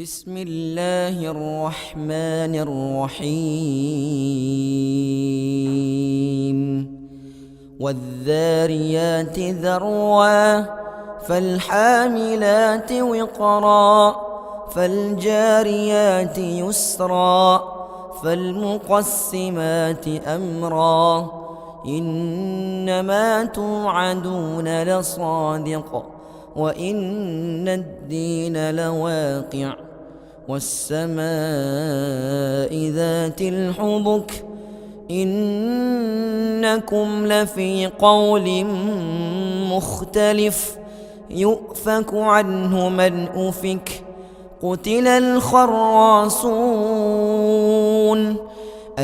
بسم الله الرحمن الرحيم والذاريات ذروا فالحاملات وقرا فالجاريات يسرا فالمقسمات أمرا إنما توعدون لصادق وإن الدين لواقع والسماء ذات الحبك إنكم لفي قول مختلف يؤفك عنه من أفك قتل الخراصون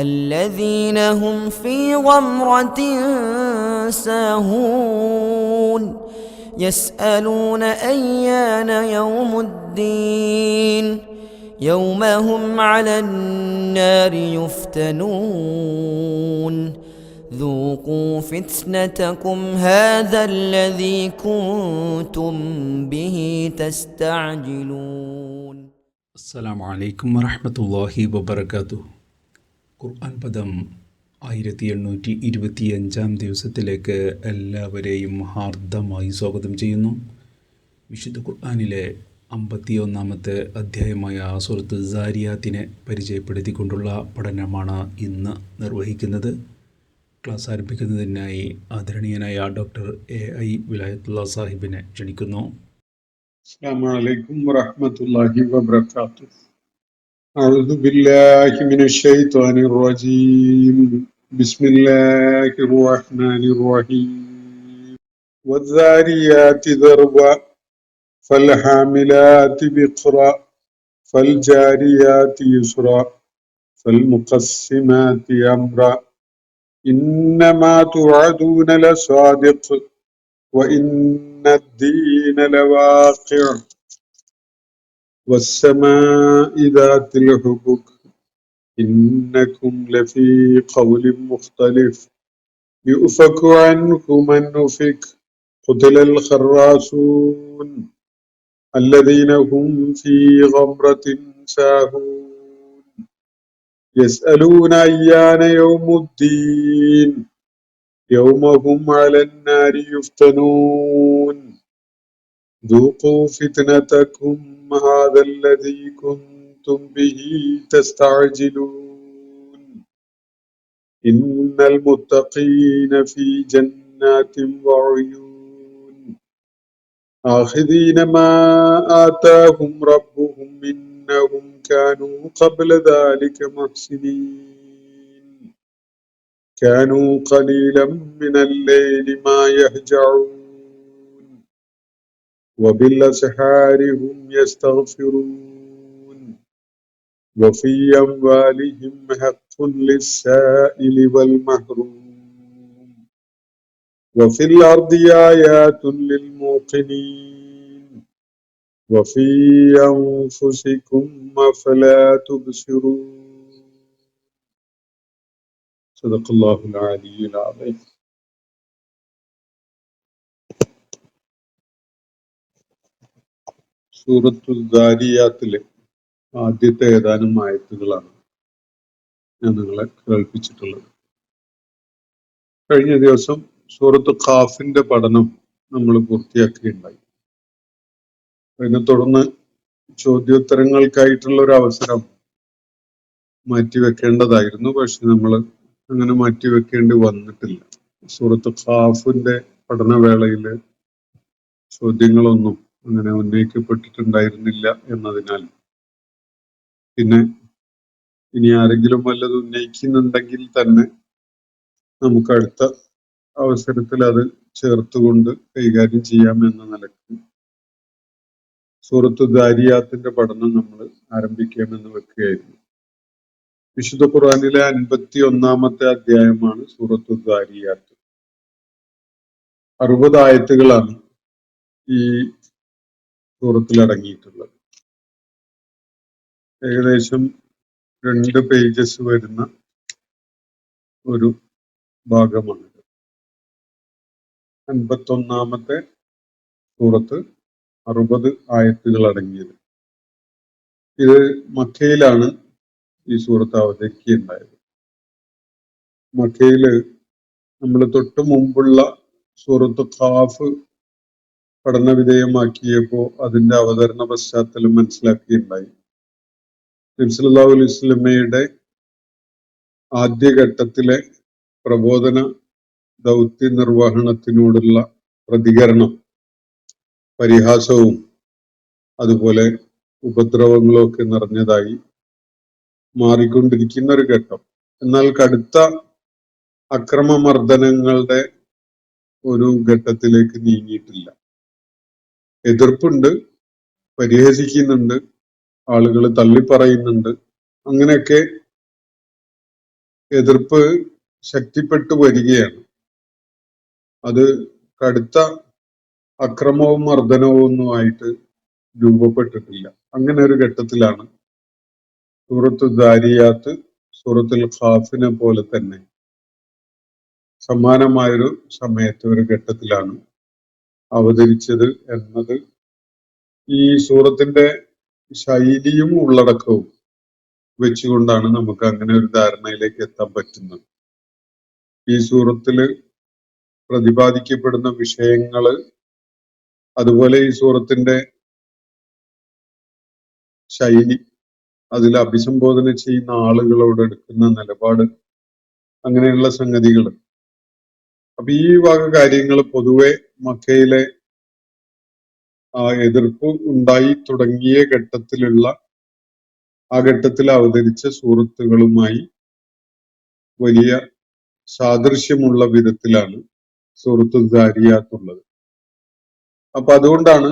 الذين هم في غمرة ساهون يسألون أيان يوم الدين يوم هم على النار يفتنون ذوقوا فتنتكم هذا الذي كنتم به تستعجلون. അസ്സലാമു അലൈക്കും വറഹ്മത്തുള്ളാഹി വബറകാതുഹു. ഖുർആൻ പദം 1825 ദിവസത്തിലേക്ക് എല്ലാവരെയും ഹാർദമായി സ്വാഗതം ചെയ്യുന്നു. വിശുദ്ധ ഖുർആനിലെ 51-ാമത്തെ അധ്യായമായ സൂറത്ത് സാരിയാത്തിനെ പരിചയപ്പെടുത്തിക്കൊണ്ടുള്ള പഠനമാണ് ഇന്ന് നിർവഹിക്കുന്നത്. ക്ലാസ് ആരംഭിക്കുന്നതിനായി ആദരണീയനായ ഡോക്ടർ AI വിലായത്തുള്ള സാഹിബിനെ ക്ഷണിക്കുന്നു. السلام عليكم ورحمة الله وبركاته. أعوذ بالله من الشيطان الرجيم. بسم الله الرحمن الرحيم. والذاريات ذروا فالحاملات وقرا فالجاريات يسرا فالمقسمات أمرا إنما توعدون لصادق وإن الدين لواقع والسماء ذات الحبك إنكم لفي قول مختلف يؤفك عنه من أفك قتل الخراصون الذين هم في غمرة ساهون يسألون أيان يوم الدين يوم هم على النار يفتنون ذوقوا فتنتكم هذا الذي كنتم به تستعجلون إن المتقين في جنات وعيون آخذين ما آتاهم ربهم إنهم كانوا قبل ذلك محسنين كانوا قليلا من الليل ما يهجعون وبالأسحار هم يستغفرون وفي أموالهم حق للسائل والمحروم وفي الأرض آيات للموقنين وفي أنفسكم أفلا تبصرون. صدق الله العلي العظيم. സൂറത്തു ദാരിയാത്തിലെ ആദ്യത്തെ ഏതാനും ആയത്തുകളാണ് ഞാൻ നിങ്ങളെ കേൾപ്പിച്ചിട്ടുള്ളത്. കഴിഞ്ഞ ദിവസം സൂറത്ത് ഖാഫിന്റെ പഠനം നമ്മൾ പൂർത്തിയാക്കുകയുണ്ടായി. അതിനെ തുടർന്ന് ചോദ്യോത്തരങ്ങൾക്കായിട്ടുള്ള ഒരു അവസരം മാറ്റിവെക്കേണ്ടതായിരുന്നു. പക്ഷെ നമ്മൾ അങ്ങനെ മാറ്റിവെക്കേണ്ടി വന്നിട്ടില്ല. സൂറത്ത് ഖാഫിന്റെ പഠനവേളയിൽ ചോദ്യങ്ങളൊന്നും അങ്ങനെ ഉന്നയിക്കപ്പെട്ടിട്ടുണ്ടായിരുന്നില്ല എന്നതിനാൽ പിന്നെ ഇനി ആരെങ്കിലും വല്ലത് ഉന്നയിക്കുന്നുണ്ടെങ്കിൽ തന്നെ നമുക്ക് അടുത്ത അവസരത്തിൽ അത് ചേർത്തുകൊണ്ട് കൈകാര്യം ചെയ്യാം എന്ന നിലക്ക് സൂറത്തു ദാരിയാത്തിന്റെ പഠനം നമ്മൾ ആരംഭിക്കാമെന്ന് വെക്കുകയായിരുന്നു. വിശുദ്ധ ഖുർആനിലെ 51-ാമത്തെ അധ്യായമാണ് സൂറത്തു ദാരിയാത്ത്. 60 ആയത്തുകളാണ് ഈ സൂറത്തിൽ അടങ്ങിയിട്ടുള്ളത്. ഏകദേശം 2 പേജസ് വരുന്ന ഒരു ഭാഗമാണിത്. 51-ാമത്തെ സൂറത്ത് 60 ആയത്തുകൾ അടങ്ങിയത്. ഇത് മക്കയിലാണ് ഈ സൂറത്ത് അവതരിക്കുകയുണ്ടായത്. മക്കയില് നമ്മൾ തൊട്ടു മുമ്പുള്ള സൂറത്ത് ഖാഫ് പഠന വിധേയമാക്കിയപ്പോൾ അതിന്റെ അവതരണ പശ്ചാത്തലം മനസ്സിലാക്കിയിട്ടുണ്ടായി. നബി സല്ലല്ലാഹു അലൈഹി വസല്ലമയുടെ ആദ്യഘട്ടത്തിലെ പ്രബോധന ദൗത്യ നിർവഹണത്തിനോടുള്ള പ്രതികരണം പരിഹാസവും അതുപോലെ ഉപദ്രവങ്ങളും ഒക്കെ നിറഞ്ഞതായി മാറിക്കൊണ്ടിരിക്കുന്ന ഒരു ഘട്ടം. എന്നാൽ കടുത്ത അക്രമമർദ്ദനങ്ങളുടെ ഒരു ഘട്ടത്തിലേക്ക് നീങ്ങിയിട്ടില്ല. എതിർപ്പുണ്ട്, പരിഹസിക്കുന്നുണ്ട്, ആളുകൾ തള്ളിപ്പറയുന്നുണ്ട്. അങ്ങനെയൊക്കെ എതിർപ്പ് ശക്തിപ്പെട്ടു വരികയാണ്. അത് കടുത്ത അക്രമവും മർദ്ദനവും ഒന്നുമായിട്ട് രൂപപ്പെട്ടിട്ടില്ല. അങ്ങനെ ഒരു ഘട്ടത്തിലാണ് സൂറത്ത് ദാരിയാത്ത് സൂറത്തുൽ ഖാഫിനെ പോലെ തന്നെ സമാനമായൊരു സമയത്ത് ഒരു ഘട്ടത്തിലാണ് അവതരിച്ചത് എന്നത് ഈ സൂറത്തിന്റെ ശൈലിയും ഉള്ളടക്കവും വെച്ചുകൊണ്ടാണ് നമുക്ക് അങ്ങനെ ഒരു ധാരണയിലേക്ക് എത്താൻ പറ്റുന്നത്. ഈ സൂറത്തില് പ്രതിപാദിക്കപ്പെടുന്ന വിഷയങ്ങള്, അതുപോലെ ഈ സൂറത്തിന്റെ ശൈലി, അതിൽ അഭിസംബോധന ചെയ്യുന്ന ആളുകളോട് എടുക്കുന്ന നിലപാട്, അങ്ങനെയുള്ള സംഗതികൾ. അപ്പൊ ഈ വക കാര്യങ്ങൾ പൊതുവെ മക്കയിലെ എതിർപ്പ് ഉണ്ടായി തുടങ്ങിയ ഘട്ടത്തിലുള്ള ആ ഘട്ടത്തിൽ അവതരിച്ച സൂറത്തുകളുമായി വലിയ സാദൃശ്യമുള്ള വിധത്തിലാണ് സൂറത്തു ദാരിയാത്തുള്ളത്. അപ്പൊ അതുകൊണ്ടാണ്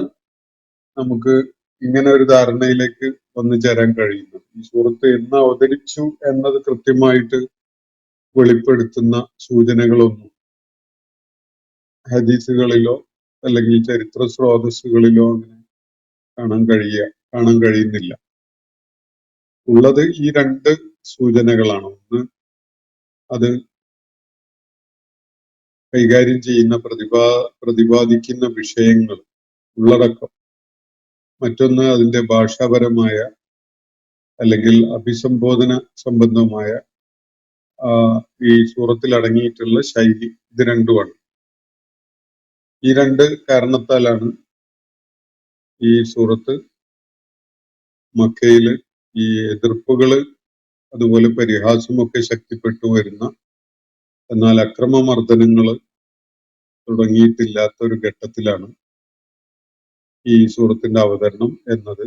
നമുക്ക് ഇങ്ങനെ ഒരു ധാരണയിലേക്ക് വന്നു ചേരാൻ കഴിയുന്നത്. ഈ സൂറത്ത് എന്ന് അവതരിച്ചു എന്നത് കൃത്യമായിട്ട് വെളിപ്പെടുത്തുന്ന സൂചനകളൊന്നും ഹദീസുകളിലോ അല്ലെങ്കിൽ ചരിത്ര സ്രോതസ്സുകളിലോ അങ്ങനെ കാണാൻ കഴിയുന്നില്ല. ഉള്ളത് ഈ രണ്ട് സൂചനകളാണ്. ഒന്ന്, അത് കൈകാര്യം ചെയ്യുന്ന പ്രതിപാദിക്കുന്ന വിഷയങ്ങൾ, ഉള്ളടക്കം. മറ്റൊന്ന് അതിന്റെ ഭാഷാപരമായ അല്ലെങ്കിൽ അഭിസംബോധന സംബന്ധമായ ഈ സൂറത്തിൽ അടങ്ങിയിട്ടുള്ള ശൈലി. ഇത് രണ്ടുമാണ്. ഈ രണ്ട് കാരണത്താലാണ് ഈ സൂറത്ത് മക്കയില് ഈ എതിർപ്പുകള് അതുപോലെ പരിഹാസമൊക്കെ ശക്തിപ്പെട്ടു വരുന്ന, എന്നാൽ അക്രമമർദ്ദനങ്ങള് തുടങ്ങിയിട്ടില്ലാത്ത ഒരു ഘട്ടത്തിലാണ് ഈ സൂറത്തിന്റെ അവതരണം എന്നത്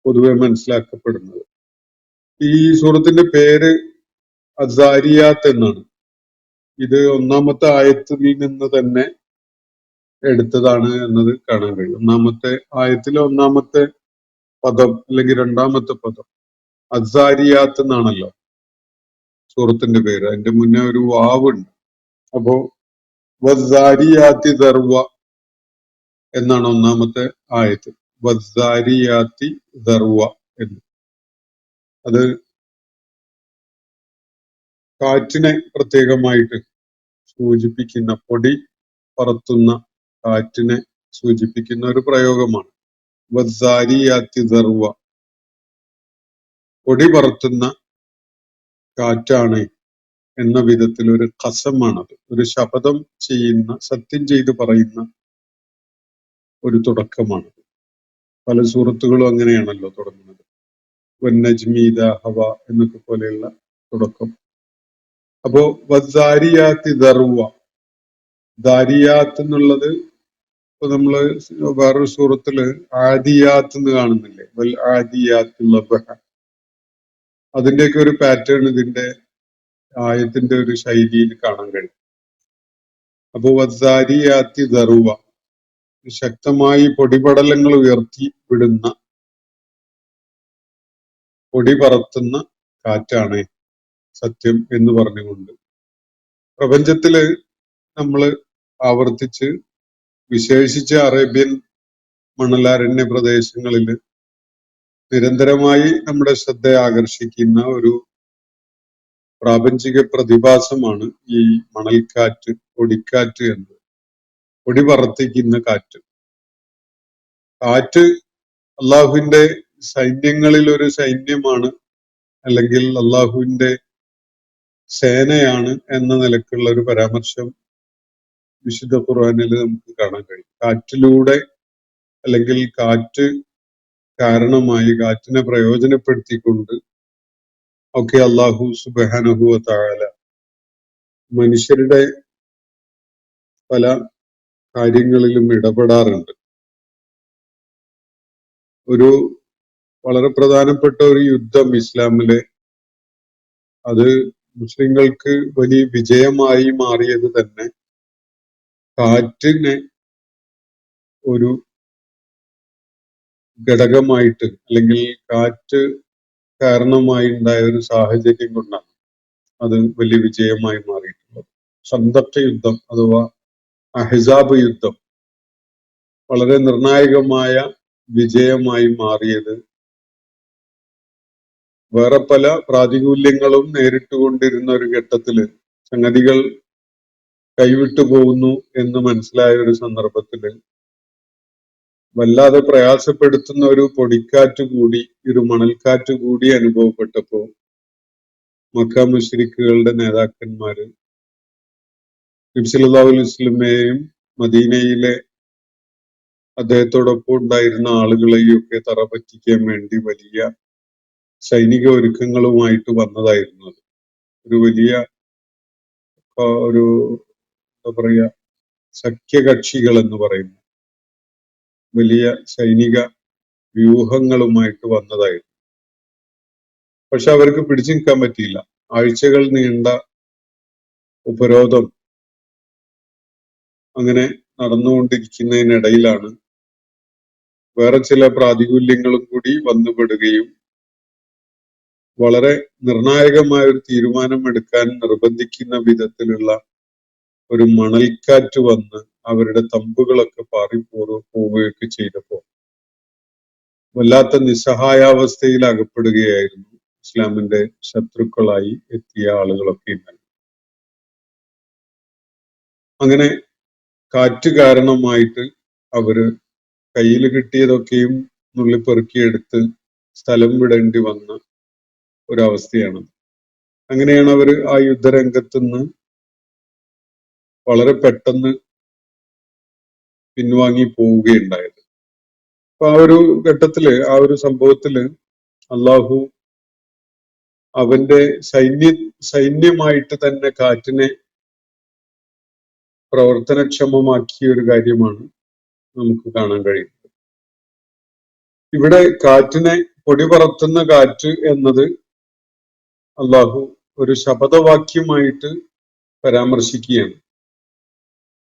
പൊതുവെ മനസ്സിലാക്കപ്പെടുന്നത്. ഈ സൂറത്തിന്റെ പേര് അസാരിയാത്ത് എന്നാണ്. ഇത് ഒന്നാമത്തെ ആയത്തിൽ നിന്ന് തന്നെ എടുത്തതാണ് എന്നത് കാണാൻ കഴിയും. ഒന്നാമത്തെ ആയത്തിലെ ഒന്നാമത്തെ പദം അല്ലെങ്കിൽ രണ്ടാമത്തെ പദം അസാരിയാത്ത് എന്നാണല്ലോ സൂറത്തിന്റെ പേര്. അതിന്റെ മുന്നേ ഒരു വാവുണ്ട്. അപ്പോ വസാരിയാത്തി ദർവ എന്നാണ് ഒന്നാമത്തെ ആയത്ത്. വസാരിയാത്തി ദർവ എന്ന്. അത് കാറ്റിനെ പ്രത്യേകമായിട്ട് സൂചിപ്പിക്കുന്ന, പൊടി പറത്തുന്ന കാറ്റിനെ സൂചിപ്പിക്കുന്ന ഒരു പ്രയോഗമാണ്. വസാരിയാത്തി ദർവ, പൊടി പറത്തുന്ന കാറ്റാണ് എന്ന വിധത്തിൽ ഒരു ഖസമാണത്. ഒരു ശപഥം ചെയ്യുന്ന, സത്യം ചെയ്ത് പറയുന്ന ഒരു തുടക്കമാണത്. പല സൂറത്തുകളും അങ്ങനെയാണല്ലോ തുടങ്ങുന്നത്. വന്നജ്മീദ ഹവ എന്നൊക്കെ പോലെയുള്ള തുടക്കം. അപ്പോ വസാരിയാത്തി ദർവ, ദാരിയാത്ത് എന്നുള്ളത് ഇപ്പൊ നമ്മള് വേറൊരു സൂറത്തില് ആദിയാത്ത് എന്ന് കാണുന്നില്ലേ, വൽ ആദിയാത്ത് ലബഹ. അതിന്റെയൊക്കെ ഒരു പാറ്റേൺ ഇതിന്റെ ആയത്തിന്റെ ഒരു ശൈലിയിൽ കാണാൻ കഴിയും. അപ്പൊ വസാരിയാത്തി ദർവ, ശക്തമായി പൊടിപടലങ്ങൾ ഉയർത്തി വിടുന്ന, പൊടി പറത്തുന്ന കാറ്റാണ് സത്യം എന്ന് പറഞ്ഞുകൊണ്ട് പ്രപഞ്ചത്തില് നമ്മൾ ആവർത്തിച്ച് വിശേഷിച്ച് അറേബ്യൻ മണലാരണ്യ പ്രദേശങ്ങളിൽ നിരന്തരമായി നമ്മുടെ ശ്രദ്ധ ആകർഷിക്കുന്ന ഒരു പ്രാപഞ്ചിക പ്രതിഭാസമാണ് ഈ മണൽക്കാറ്റ്, പൊടിക്കാറ്റ് എന്നത്. പൊടി പറത്തിക്കുന്ന കാറ്റ്. കാറ്റ് അള്ളാഹുവിന്റെ സൈന്യങ്ങളിൽ ഒരു സൈന്യമാണ്, അല്ലെങ്കിൽ അള്ളാഹുവിന്റെ സേനയാണ് എന്ന നിലക്കുള്ള ഒരു പരാമർശം വിശുദ്ധ ഖുർആനിൽ നമുക്ക് കാണാൻ കഴിയും. കാറ്റിലൂടെ, അല്ലെങ്കിൽ കാറ്റ് കാരണമായി, കാറ്റിനെ പ്രയോജനപ്പെടുത്തിക്കൊണ്ട് ഒക്കെ അള്ളാഹു സുബ്ഹാനഹു വ തആല മനുഷ്യരുടെ പല കാര്യങ്ങളിലും ഇടപെടാറുണ്ട്. ഒരു വളരെ പ്രധാനപ്പെട്ട ഒരു യുദ്ധം ഇസ്ലാമിലെ, അത് മുസ്ലിങ്ങൾക്ക് വലിയ വിജയമായി മാറിയത് തന്നെ കാറ്റിനെ ഒരു ഘടകമായിട്ട്, അല്ലെങ്കിൽ കാറ്റ് കാരണമായി ഉണ്ടായ ഒരു സാഹചര്യം കൊണ്ടാണ് അത് വലിയ വിജയമായി മാറിയിട്ടുള്ളത്. സന്ദർഭ യുദ്ധം അഥവാ അഹ്സാബ് യുദ്ധം വളരെ നിർണായകമായ വിജയമായി മാറിയത് വേറെ പല പ്രാതികൂല്യങ്ങളും നേരിട്ടുകൊണ്ടിരുന്ന ഒരു ഘട്ടത്തില് സംഗതികൾ കൈവിട്ടു പോകുന്നു എന്ന് മനസ്സിലായ ഒരു സന്ദർഭത്തില് വല്ലാതെ പ്രയാസപ്പെടുത്തുന്ന ഒരു പൊടിക്കാറ്റ് കൂടി, ഒരു മണൽക്കാറ്റ് കൂടി അനുഭവപ്പെട്ടപ്പോ മക്ക മുശ്രിക്കുകളുടെ നേതാക്കന്മാര് നബി സല്ലല്ലാഹു അലൈഹി വസല്ലമയെയും മദീനയിലെ അദ്ദേഹത്തോടൊപ്പം ഉണ്ടായിരുന്ന ആളുകളെയും ഒക്കെ തറപറ്റിക്കാൻ വേണ്ടി വലിയ സൈനിക ഒരുക്കങ്ങളുമായിട്ട് വന്നതായിരുന്നു. അത് ഒരു വലിയ ഒരു എന്താ പറയുക, സഖ്യകക്ഷികൾ എന്ന് പറയുന്ന വലിയ സൈനിക വ്യൂഹങ്ങളുമായിട്ട് വന്നതായിരുന്നു. പക്ഷെ അവർക്ക് പിടിച്ചു നിൽക്കാൻ പറ്റിയില്ല. ആഴ്ചകൾ നീണ്ട ഉപരോധം അങ്ങനെ നടന്നുകൊണ്ടിരിക്കുന്നതിനിടയിലാണ് വേറെ ചില പ്രാതികൂല്യങ്ങളും കൂടി വന്നുപെടുകയും വളരെ നിർണായകമായ ഒരു തീരുമാനം എടുക്കാൻ നിർബന്ധിക്കുന്ന വിധത്തിലുള്ള ഒരു മണൽക്കാറ്റ് വന്ന് അവരുടെ തമ്പുകളൊക്കെ പോവുകയൊക്കെ ചെയ്തപ്പോ വല്ലാത്ത നിസ്സഹായാവസ്ഥയിൽ അകപ്പെടുകയായിരുന്നു ഇസ്ലാമിന്റെ ശത്രുക്കളായി എത്തിയ ആളുകളൊക്കെ ഉണ്ടായി. അങ്ങനെ കാറ്റ് കാരണമായിട്ട് അവര് കയ്യിൽ കിട്ടിയതൊക്കെയും നുള്ളിപ്പെറുക്കിയെടുത്ത് സ്ഥലം വിടേണ്ടി വന്ന ഒരവസ്ഥയാണ്. അങ്ങനെയാണ് അവര് ആ യുദ്ധരംഗത്തുനിന്ന് വളരെ പെട്ടെന്ന് പിൻവാങ്ങി പോവുകയുണ്ടായത്. അപ്പൊ ആ ഒരു ഘട്ടത്തില്, ആ ഒരു സംഭവത്തില് അള്ളാഹു അവന്റെ സൈന്യമായിട്ട് തന്നെ കാറ്റിനെ പ്രവർത്തനക്ഷമമാക്കിയ ഒരു കാര്യമാണ് നമുക്ക് കാണാൻ കഴിയുന്നത്. ഇവിടെ കാറ്റിനെ, പൊടി പറത്തുന്ന കാറ്റ് എന്നത് അള്ളാഹു ഒരു ശപഥവാക്യമായിട്ട് പരാമർശിക്കുകയാണ്.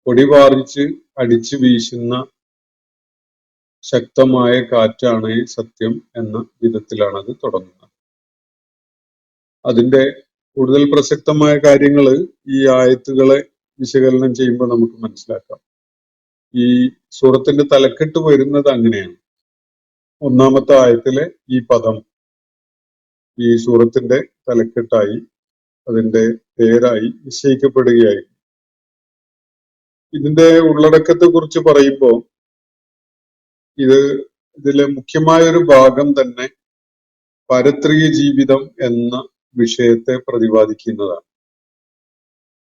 പൊടി പാറിച്ച് അടിച്ചു വീശുന്ന ശക്തമായ കാറ്റാണ് സത്യം എന്ന വിധത്തിലാണ് അത് തുടങ്ങുന്നത്. അതിന്റെ കൂടുതൽ പ്രസക്തമായ കാര്യങ്ങൾ ഈ ആയത്തുകളെ വിശകലനം ചെയ്യുമ്പോൾ നമുക്ക് മനസ്സിലാക്കാം. ഈ സൂറത്തിന്റെ തലക്കെട്ട് വരുന്നത് അങ്ങനെയാണ്. ഒന്നാമത്തെ ആയത്തിലെ ഈ പദം ഈ സൂറത്തിന്റെ തലക്കെട്ടായി, അതിന്റെ പേരായി നിശ്ചയിക്കപ്പെടുകയായി. ഇതിന്റെ ഉള്ളടക്കത്തെ കുറിച്ച് പറയുമ്പോൾ ഇതിലെ മുഖ്യമായ ഒരു ഭാഗം തന്നെ പാരത്രിക ജീവിതം എന്ന വിഷയത്തെ പ്രതിപാദിക്കുന്നതാണ്.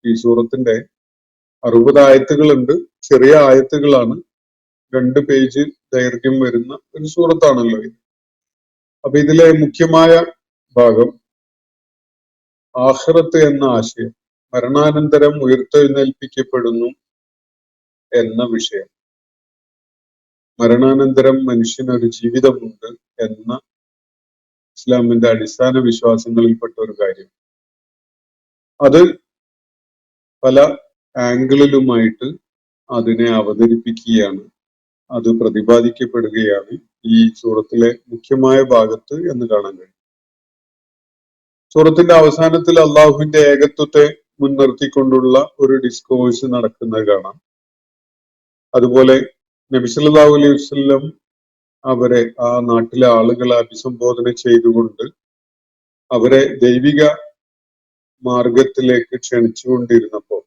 ഈ സൂറത്തിന്റെ 60 ആയത്തുകളുണ്ട്. ചെറിയ ആയത്തുകളാണ്. 2 പേജ് ദൈർഘ്യം വരുന്ന ഒരു സൂറത്താണല്ലോ ഇത്. അപ്പൊ ഇതിലെ മുഖ്യമായ ഭാഗം ആഖിറത്ത് എന്ന ആശയം, മരണാനന്തരം ഉയർത്തെഴുന്നേൽപ്പിക്കപ്പെടുന്നു എന്ന വിഷയം, മരണാനന്തരം മനുഷ്യനൊരു ജീവിതമുണ്ട് എന്ന ഇസ്ലാമിന്റെ അടിസ്ഥാന വിശ്വാസങ്ങളിൽപ്പെട്ട ഒരു കാര്യം. അത് പല ആംഗിളിലുമായിട്ട് അതിനെ അവതരിപ്പിക്കുകയാണ്, അത് പ്രതിപാദിക്കപ്പെടുകയാണ് ഈ സൂറത്തിലെ മുഖ്യമായ ഭാഗത്ത് എന്ന് കാണാൻ കഴിയും. സൂറത്തിന്റെ അവസാനത്തിൽ അള്ളാഹുവിന്റെ ഏകത്വത്തെ മുൻനിർത്തിക്കൊണ്ടുള്ള ഒരു ഡിസ്കോഴ്സ് നടക്കുന്നത് കാണാം. അതുപോലെ നബി സല്ലല്ലാഹു അലൈഹി വസല്ലം അവരെ, ആ നാട്ടിലെ ആളുകളെ അഭിസംബോധന ചെയ്തുകൊണ്ട് അവരെ ദൈവിക മാർഗത്തിലേക്ക് ക്ഷണിച്ചുകൊണ്ടിരുന്നപ്പോൾ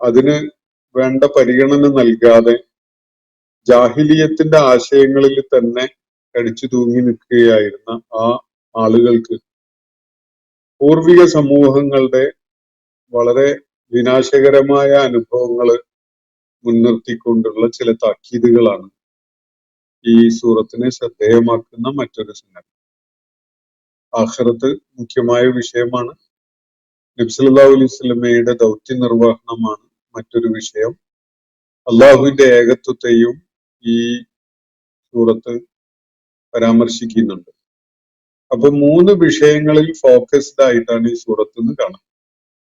അതിന് വേണ്ട പരിഗണന നൽകാതെ ജാഹിലിയത്തിന്റെ ആശയങ്ങളിൽ തന്നെ കടിച്ചു തൂങ്ങി നിൽക്കുകയായിരുന്ന ആ ആളുകൾക്ക് പൂർവിക സമൂഹങ്ങളുടെ വളരെ വിനാശകരമായ അനുഭവങ്ങൾ മുൻനിർത്തിക്കൊണ്ടുള്ള ചില താക്കീതുകളാണ് ഈ സൂറത്തിനെ ശ്രദ്ധേയമാക്കുന്ന മറ്റൊരു സംഗതി. ആഖിറത്ത് മുഖ്യമായ വിഷയമാണ്. നബി സല്ലല്ലാഹു അലൈഹി വസല്ലമയുടെ ദൗത്യ നിർവഹണമാണ് മറ്റൊരു വിഷയം. അള്ളാഹുവിന്റെ ഏകത്വത്തെയും ഈ സൂറത്ത് പരാമർശിക്കുന്നുണ്ട്. അപ്പൊ 3 വിഷയങ്ങളിൽ ഫോക്കസ്ഡ് ആയിട്ടാണ് ഈ സൂറത്ത് എന്ന് കാണുന്നത്.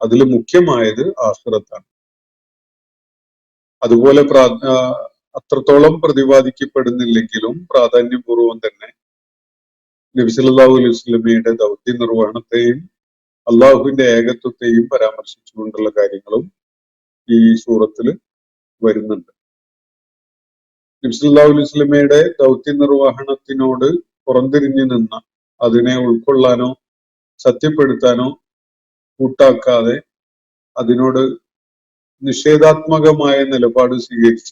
അതിൽ മുഖ്യമായത് ആഖിറത്താണ്. അതുപോലെ അത്രത്തോളം പ്രതിപാദിക്കപ്പെടുന്നില്ലെങ്കിലും പ്രാധാന്യപൂർവ്വം തന്നെ നബി സല്ലല്ലാഹു അലൈഹി വസല്ലമയുടെ ദൗത്യ നിർവഹണത്തെയും അള്ളാഹുവിന്റെ ഏകത്വത്തെയും പരാമർശിച്ചുകൊണ്ടുള്ള കാര്യങ്ങളും ഈ സൂറത്തിൽ വരുന്നുണ്ട്. നബി സല്ലല്ലാഹു അലൈഹി വസല്ലമയുടെ ദൗത്യ നിർവഹണത്തിനോട് പുറംതിരിഞ്ഞു നിന്ന, അതിനെ ഉൾക്കൊള്ളാനോ സത്യപ്പെടുത്താനോ കൂട്ടാക്കാതെ അതിനോട് നിഷേധാത്മകമായ നിലപാട് സ്വീകരിച്ച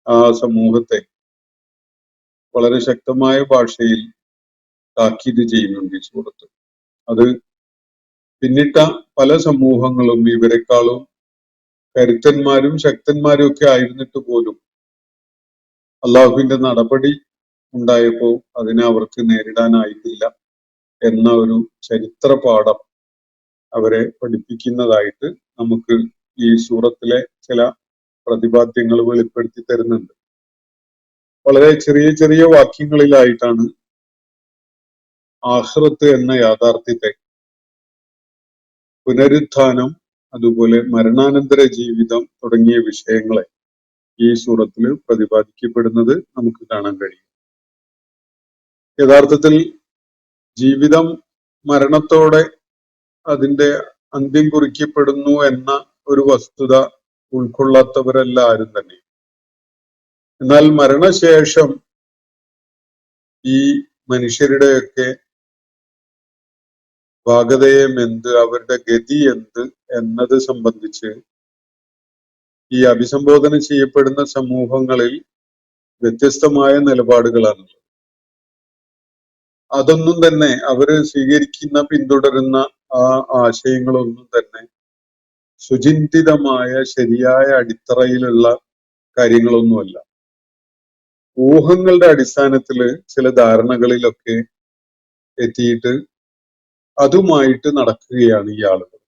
ആ സമൂഹത്തെ വളരെ ശക്തമായ ഭാഷയിൽ താക്കീത് ചെയ്യുന്നുണ്ട് ഈ സൂറത്ത്. അത് പിന്നിട്ട പല സമൂഹങ്ങളും ഇവരെക്കാളും കരുത്തന്മാരും ശക്തന്മാരും ഒക്കെ ആയിരുന്നിട്ട് പോലും അള്ളാഹുവിന്റെ നടപടി ഉണ്ടായപ്പോൾ അതിനെ അവർക്ക് നേരിടാനായിട്ടില്ല എന്ന ഒരു ചരിത്ര പാഠം അവരെ പഠിപ്പിക്കുന്നതായിട്ട് നമുക്ക് ഈ സൂറത്തിലെ ചില പ്രതിപാദ്യങ്ങൾ വെളിപ്പെടുത്തി തരുന്നുണ്ട്. വളരെ ചെറിയ ചെറിയ വാക്യങ്ങളിലായിട്ടാണ് ആഖിറത്ത് എന്ന യാഥാർത്ഥ്യത്തെ, പുനരുത്ഥാനം, അതുപോലെ മരണാനന്തര ജീവിതം തുടങ്ങിയ വിഷയങ്ങളെ ഈ സൂറത്തിൽ പ്രതിപാദിക്കപ്പെടുന്നത് നമുക്ക് കാണാൻ കഴിയും. യഥാർത്ഥത്തിൽ ജീവിതം മരണത്തോടെ അതിന്റെ അന്ത്യം കുറിക്കപ്പെടുന്നു എന്ന ഒരു വസ്തുത ഉൾക്കൊള്ളാത്തവരല്ല ആരും തന്നെ. എന്നാൽ മരണശേഷം ഈ മനുഷ്യരുടെയൊക്കെ ഭാഗതയം എന്ത്, അവരുടെ ഗതി എന്ത് എന്നത് സംബന്ധിച്ച് ഈ അഭിസംബോധന ചെയ്യപ്പെടുന്ന സമൂഹങ്ങളിൽ വ്യത്യസ്തമായ നിലപാടുകളാണുള്ളത്. അതൊന്നും തന്നെ അവര് സ്വീകരിക്കുന്ന, പിന്തുടരുന്ന ആ ആശയങ്ങളൊന്നും തന്നെ സുചിന്തിതമായ ശരിയായ അടിത്തറയിലുള്ള കാര്യങ്ങളൊന്നുമല്ല. ഊഹങ്ങളുടെ അടിസ്ഥാനത്തില് ചില ധാരണകളിലൊക്കെ എത്തിയിട്ട് അതുമായിട്ട് നടക്കുകയാണ് ഈ ആളുകൾ.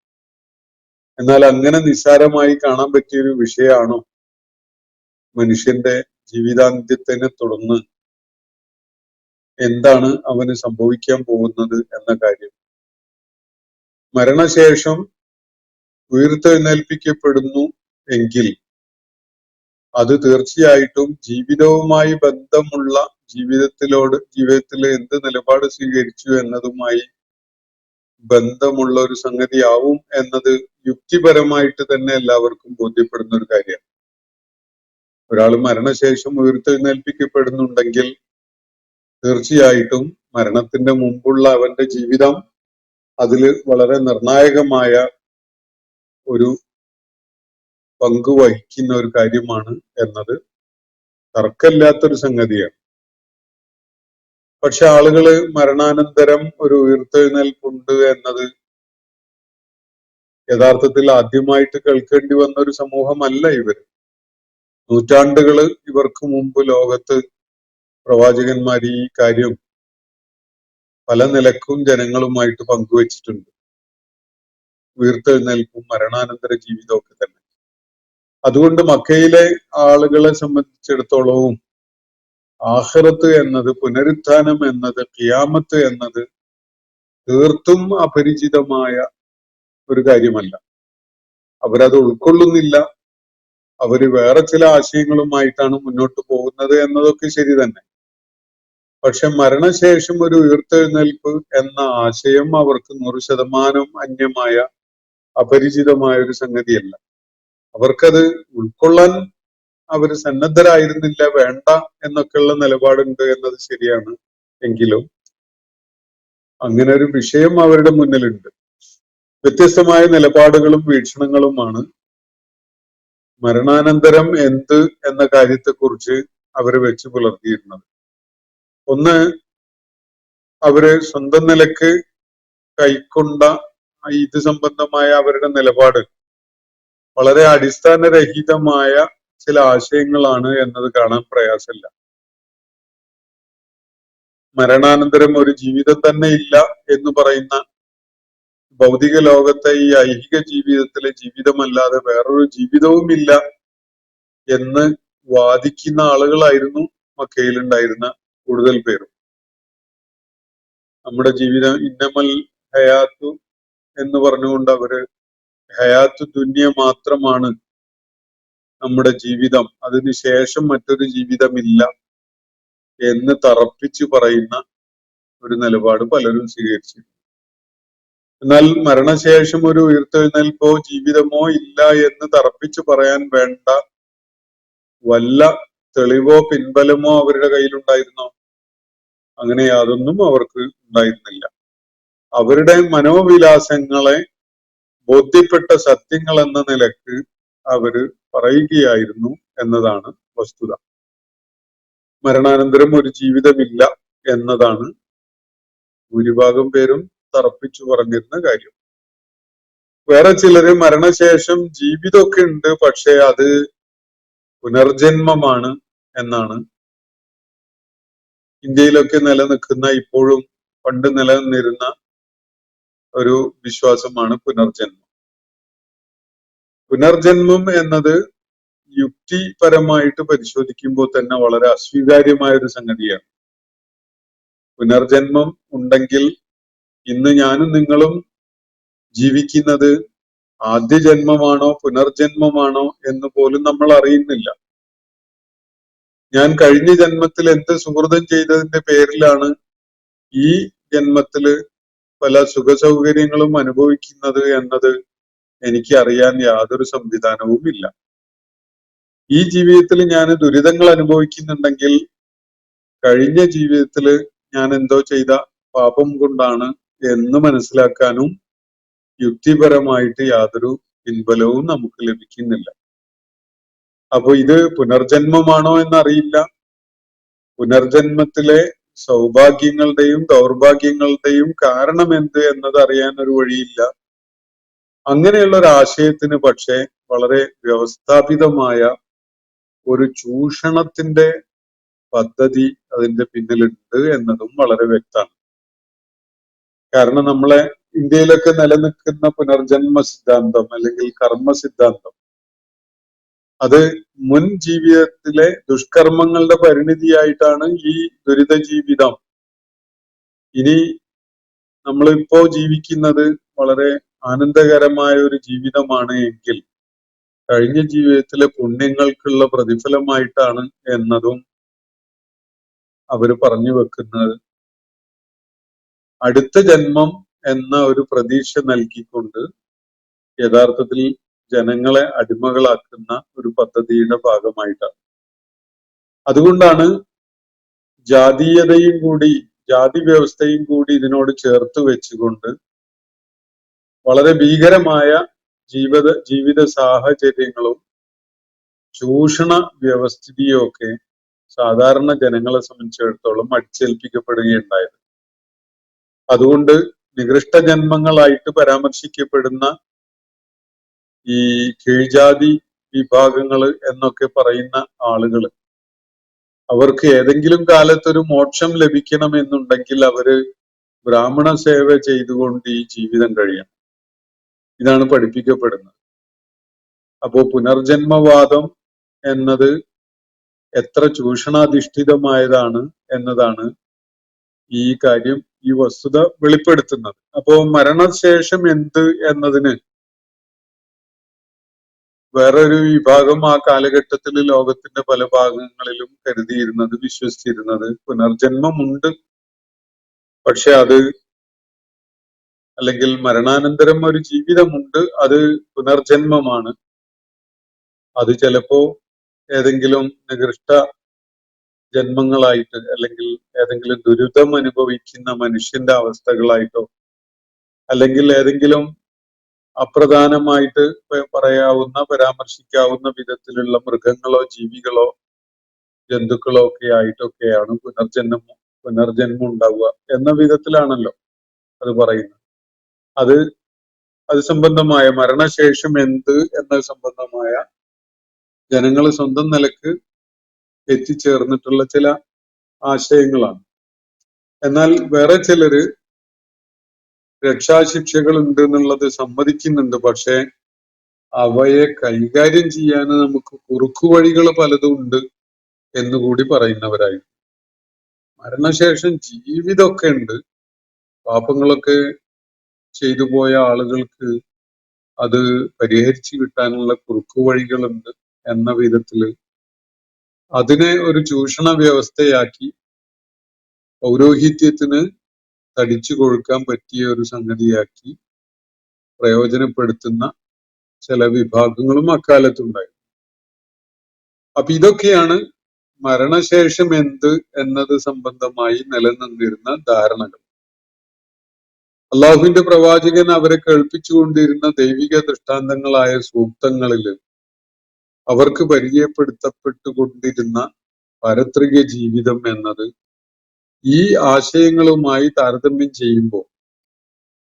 എന്നാൽ അങ്ങനെ നിസ്സാരമായി കാണാൻ പറ്റിയൊരു വിഷയമാണോ മനുഷ്യന്റെ ജീവിതാന്ത്യത്തിനെ തുടർന്ന് എന്താണ് അവന് സംഭവിക്കാൻ പോകുന്നത് എന്ന കാര്യം? മരണശേഷം ഉയർത്തെഴുന്നേൽപ്പിക്കപ്പെടുന്നു എങ്കിൽ അത് തീർച്ചയായിട്ടും ജീവിതവുമായി ബന്ധമുള്ള ജീവിതത്തിൽ എന്ത് നിലപാട് സ്വീകരിച്ചു എന്നതുമായി ബന്ധമുള്ള ഒരു സംഗതിയാവും എന്നത് യുക്തിപരമായിട്ട് തന്നെ എല്ലാവർക്കും ബോധ്യപ്പെടുന്ന ഒരു കാര്യമാണ്. ഒരാൾ മരണശേഷം ഉയർത്തെഴുന്നേൽപ്പിക്കപ്പെടുന്നുണ്ടെങ്കിൽ തീർച്ചയായിട്ടും മരണത്തിന്റെ മുമ്പുള്ള അവന്റെ ജീവിതം അതിൽ വളരെ നിർണായകമായ ഒരു പങ്ക് വഹിക്കുന്ന ഒരു കാര്യമാണ് എന്നത് തർക്കമില്ലാത്തൊരു സംഗതിയാണ്. പക്ഷെ ആളുകള് മരണാനന്തരം ഒരു ഉയർത്തെഴുന്നേൽപ്പുണ്ട് എന്നത് യഥാർത്ഥത്തിൽ ആദ്യമായിട്ട് കേൾക്കേണ്ടി വന്ന ഒരു സമൂഹമല്ല ഇവർ. നൂറ്റാണ്ടുകള് ഇവർക്ക് മുമ്പ് ലോകത്ത് പ്രവാചകന്മാർ ഈ കാര്യം പല നിലക്കും ജനങ്ങളുമായിട്ട് പങ്കുവച്ചിട്ടുണ്ട്. ഉയർത്തെഴുന്നേൽപ്പും മരണാനന്തര ജീവിതവും ഒക്കെ തന്നെ. അതുകൊണ്ട് മക്കയിലെ ആളുകളെ സംബന്ധിച്ചിടത്തോളവും ആഖിറത്ത് എന്നത്, പുനരുത്ഥാനം എന്നത്, ഖിയാമത്ത് എന്നത് തീർത്തും അപരിചിതമായ ഒരു കാര്യമല്ല. അവരത് ഉൾക്കൊള്ളുന്നില്ല. അവര് വേറെ ചില ആശയങ്ങളുമായിട്ടാണ് മുന്നോട്ട് പോകുന്നത് എന്നതൊക്കെ ശരി തന്നെ. പക്ഷെ മരണശേഷം ഒരു ഉയർത്തെഴുന്നേൽപ്പ് എന്ന ആശയം അവർക്ക് 100% അന്യമായ, അപരിചിതമായ ഒരു സംഗതിയല്ല. അവർക്കത് ഉൾക്കൊള്ളാൻ അവർ സന്നദ്ധരായിരുന്നില്ല, വേണ്ട എന്നൊക്കെയുള്ള നിലപാടുണ്ട് എന്നത് ശരിയാണ്. എങ്കിലും അങ്ങനെ ഒരു വിഷയം അവരുടെ മുന്നിലുണ്ട്. വ്യത്യസ്തമായ നിലപാടുകളും വീക്ഷണങ്ങളുമാണ് മരണാനന്തരം എന്ത് എന്ന കാര്യത്തെക്കുറിച്ച് അവര് വെച്ച് പുലർത്തിയിരുന്നത്. ഒന്ന്, അവര് സ്വന്തം നിലക്ക് കൈക്കൊണ്ട ഇത് സംബന്ധമായ അവരുടെ നിലപാട് വളരെ അടിസ്ഥാനരഹിതമായ ചില ആശയങ്ങളാണ് എന്നത് കാണാൻ പ്രയാസമില്ല. മരണാനന്തരം ഒരു ജീവിതം തന്നെ ഇല്ല എന്ന് പറയുന്ന, ഭൗതിക ലോകത്തെ ഈ ഐഹിക ജീവിതത്തിലെ ജീവിതമല്ലാതെ വേറൊരു ജീവിതവുമില്ല എന്ന് വാദിക്കുന്ന ആളുകളായിരുന്നു മക്കയിലുണ്ടായിരുന്ന കൂടുതൽ പേരും. നമ്മുടെ ജീവിതം ഇന്നമൽ ഹയാത്തു എന്ന് പറഞ്ഞുകൊണ്ട് അവര് ഹയാത്തു ദുന്യ മാത്രമാണ് നമ്മുടെ ജീവിതം, അതിനുശേഷം മറ്റൊരു ജീവിതമില്ല എന്ന് തറപ്പിച്ചു പറയുന്ന ഒരു നിലപാട് പലരും സ്വീകരിച്ചു. എന്നാൽ മരണശേഷം ഒരു ഉയർത്തെഴുന്നേൽപ്പോ ജീവിതമോ ഇല്ല എന്ന് തറപ്പിച്ചു പറയാൻ വേണ്ട വല്ല തെളിവോ പിൻബലമോ അവരുടെ കയ്യിലുണ്ടായിരുന്നോ? അങ്ങനെ യാതൊന്നും അവർക്ക് ഉണ്ടായിരുന്നില്ല. അവരുടെ മനോവിലാസങ്ങളെ ബോധ്യപ്പെട്ട സത്യങ്ങൾ എന്ന നിലക്ക് അവര് പറയുകയായിരുന്നു എന്നതാണ് വസ്തുത. മരണാനന്തരം ഒരു ജീവിതമില്ല എന്നതാണ് ഭൂരിഭാഗം പേരും തറപ്പിച്ചു പറഞ്ഞിരുന്ന കാര്യം. വേറെ ചിലര് മരണശേഷം ജീവിതമൊക്കെ ഉണ്ട്, പക്ഷെ അത് പുനർജന്മമാണ് എന്നാണ് ഇന്ത്യയിലൊക്കെ നിലനിൽക്കുന്ന, ഇപ്പോഴും പണ്ട് നിലനിന്നിരുന്ന ഒരു വിശ്വാസമാണ് പുനർജന്മം. പുനർജന്മം എന്നത് യുക്തിപരമായിട്ട് പരിശോധിക്കുമ്പോൾ തന്നെ വളരെ അസ്വീകാര്യമായ ഒരു സംഗതിയാണ്. പുനർജന്മം ഉണ്ടെങ്കിൽ ഇന്ന് ഞാനും നിങ്ങളും ജീവിക്കുന്നത് ആദ്യ ജന്മമാണോ പുനർജന്മമാണോ എന്ന് പോലും നമ്മൾ അറിയുന്നില്ല. ഞാൻ കഴിഞ്ഞ ജന്മത്തിൽ എന്ത് സുഹൃതം ചെയ്തതിന്റെ പേരിലാണ് ഈ ജന്മത്തില് പല സുഖസൗകര്യങ്ങളും അനുഭവിക്കുന്നത് എന്നത് എനിക്ക് അറിയാൻ യാതൊരു സംവിധാനവും ഇല്ല. ഈ ജീവിതത്തിൽ ഞാൻ ദുരിതങ്ങൾ അനുഭവിക്കുന്നുണ്ടെങ്കിൽ കഴിഞ്ഞ ജീവിതത്തില് ഞാൻ എന്തോ ചെയ്ത പാപം കൊണ്ടാണ് എന്ന് മനസ്സിലാക്കാനും യുക്തിപരമായിട്ട് യാതൊരു പിൻബലവും നമുക്ക് ലഭിക്കുന്നില്ല. അപ്പൊ ഇത് പുനർജന്മമാണോ എന്നറിയില്ല. പുനർജന്മത്തിലെ സൗഭാഗ്യങ്ങളുടെയും ദൗർഭാഗ്യങ്ങളുടെയും കാരണം എന്ത് എന്നത് അറിയാൻ ഒരു വഴിയില്ല. അങ്ങനെയുള്ള ഒരു ആശയത്തിന് പക്ഷെ വളരെ വ്യവസ്ഥാപിതമായ ഒരു ചൂഷണത്തിന്റെ പദ്ധതി അതിന്റെ പിന്നിലുണ്ട് എന്നതും വളരെ വ്യക്തമാണ്. കാരണം നമ്മളെ ഇന്ത്യയിലൊക്കെ നിലനിൽക്കുന്ന പുനർജന്മ സിദ്ധാന്തം അല്ലെങ്കിൽ കർമ്മ സിദ്ധാന്തം, അത് മുൻ ജീവിതത്തിലെ ദുഷ്കർമ്മങ്ങളുടെ പരിണിതിയായിട്ടാണ് ഈ ദുരിത ജീവിതം. ഇനി നമ്മളിപ്പോ ജീവിക്കുന്നത് വളരെ ആനന്ദകരമായ ഒരു ജീവിതമാണ് എങ്കിൽ കഴിഞ്ഞ ജീവിതത്തിലെ പുണ്യങ്ങൾക്കുള്ള പ്രതിഫലമായിട്ടാണ് എന്നതും അവര് പറഞ്ഞു വെക്കുന്നത്. അടുത്ത ജന്മം എന്ന ഒരു പ്രതീക്ഷ നൽകിക്കൊണ്ട് യഥാർത്ഥത്തിൽ ജനങ്ങളെ അടിമകളാക്കുന്ന ഒരു പദ്ധതിയുടെ ഭാഗമായിട്ടാണ്. അതുകൊണ്ടാണ് ജാതീയതയും കൂടി, ജാതി വ്യവസ്ഥയും കൂടി ഇതിനോട് ചേർത്ത് വെച്ചുകൊണ്ട് വളരെ ഭീകരമായ ജീവിത സാഹചര്യങ്ങളും ചൂഷണ വ്യവസ്ഥിതിയും ഒക്കെ സാധാരണ ജനങ്ങളെ സംബന്ധിച്ചിടത്തോളം അടിച്ചേൽപ്പിക്കപ്പെടുകയുണ്ടായത്. അതുകൊണ്ട് നികൃഷ്ട ജന്മങ്ങളായിട്ട് പരാമർശിക്കപ്പെടുന്ന ഈ കീഴ്ജാതി വിഭാഗങ്ങൾ എന്നൊക്കെ പറയുന്ന ആളുകൾ, അവർക്ക് ഏതെങ്കിലും കാലത്തൊരു മോക്ഷം ലഭിക്കണമെന്നുണ്ടെങ്കിൽ അവര് ബ്രാഹ്മണ സേവ ചെയ്തുകൊണ്ട് ഈ ജീവിതം കഴിയണം. ഇതാണ് പഠിപ്പിക്കപ്പെടുന്നത്. അപ്പോ പുനർജന്മവാദം എന്നത് എത്ര ചൂഷണാധിഷ്ഠിതമായതാണ് എന്നതാണ് ഈ കാര്യം, ഈ വസ്തുത വെളിപ്പെടുത്തുന്നത്. അപ്പോ മരണശേഷം എന്ത് എന്നതിന് വേറൊരു വിഭാഗം ആ കാലഘട്ടത്തിൽ ലോകത്തിന്റെ പല ഭാഗങ്ങളിലും കരുതിയിരുന്നത്, വിശ്വസിച്ചിരുന്നത് പുനർജന്മമുണ്ട്, പക്ഷെ അത്, അല്ലെങ്കിൽ മരണാനന്തരം ഒരു ജീവിതമുണ്ട്, അത് പുനർജന്മമാണ്. അത് ചിലപ്പോ ഏതെങ്കിലും നികൃഷ്ട ജന്മങ്ങളായിട്ട് അല്ലെങ്കിൽ ഏതെങ്കിലും ദുരിതം അനുഭവിക്കുന്ന മനുഷ്യന്റെ അവസ്ഥകളായിട്ടോ അല്ലെങ്കിൽ ഏതെങ്കിലും അപ്രധാനമായിട്ട് പറയാവുന്ന പരാമർശിക്കാവുന്ന വിധത്തിലുള്ള മൃഗങ്ങളോ ജീവികളോ ജന്തുക്കളോ ഒക്കെ ആയിട്ടൊക്കെയാണ് പുനർജന്മം ഉണ്ടാവുക എന്ന വിധത്തിലാണല്ലോ അത് പറയുന്നത്. അത് സംബന്ധമായ മരണശേഷം എന്ത് എന്ന സംബന്ധമായ ജനങ്ങൾ സ്വന്തം നിലക്ക് എത്തിച്ചേർന്നിട്ടുള്ള ചില ആശയങ്ങളാണ്. എന്നാൽ വേറെ ചിലര് രക്ഷാശിക്ഷകൾ ഉണ്ട് എന്നുള്ളത് സമ്മതിക്കുന്നുണ്ട്. പക്ഷെ അവയെ കൈകാര്യം ചെയ്യാൻ നമുക്ക് കുറുക്കുവഴികൾ പലതും ഉണ്ട് എന്നുകൂടി പറയുന്നവരായി. മരണശേഷം ജീവിതമൊക്കെ ഉണ്ട്. പാപങ്ങളൊക്കെ ചെയ്തു പോയ ആളുകൾക്ക് അത് പരിഹരിച്ചു കിട്ടാനുള്ള കുറുക്കുവഴികളുണ്ട് എന്ന വിധത്തില് അതിനെ ഒരു ചൂഷണ വ്യവസ്ഥയാക്കി പൗരോഹിത്യത്തിന് തടിച്ചു കൊഴുക്കാൻ പറ്റിയ ഒരു സംഗതിയാക്കി പ്രയോജനപ്പെടുത്തുന്ന ചില വിഭാഗങ്ങളും അക്കാലത്തുണ്ടായി. അപ്പൊ ഇതൊക്കെയാണ് മരണശേഷം എന്ത് എന്നത് സംബന്ധമായി നിലനിന്നിരുന്ന ധാരണകൾ. അള്ളാഹുവിന്റെ പ്രവാചകൻ അവരെ കേൾപ്പിച്ചുകൊണ്ടിരുന്ന ദൈവിക ദൃഷ്ടാന്തങ്ങളായ സൂക്തങ്ങളില് അവർക്ക് പരിചയപ്പെടുത്തപ്പെട്ടുകൊണ്ടിരുന്ന പാരത്രിക ജീവിതം എന്നത് ഈ ആശയങ്ങളുമായി താരതമ്യം ചെയ്യുമ്പോൾ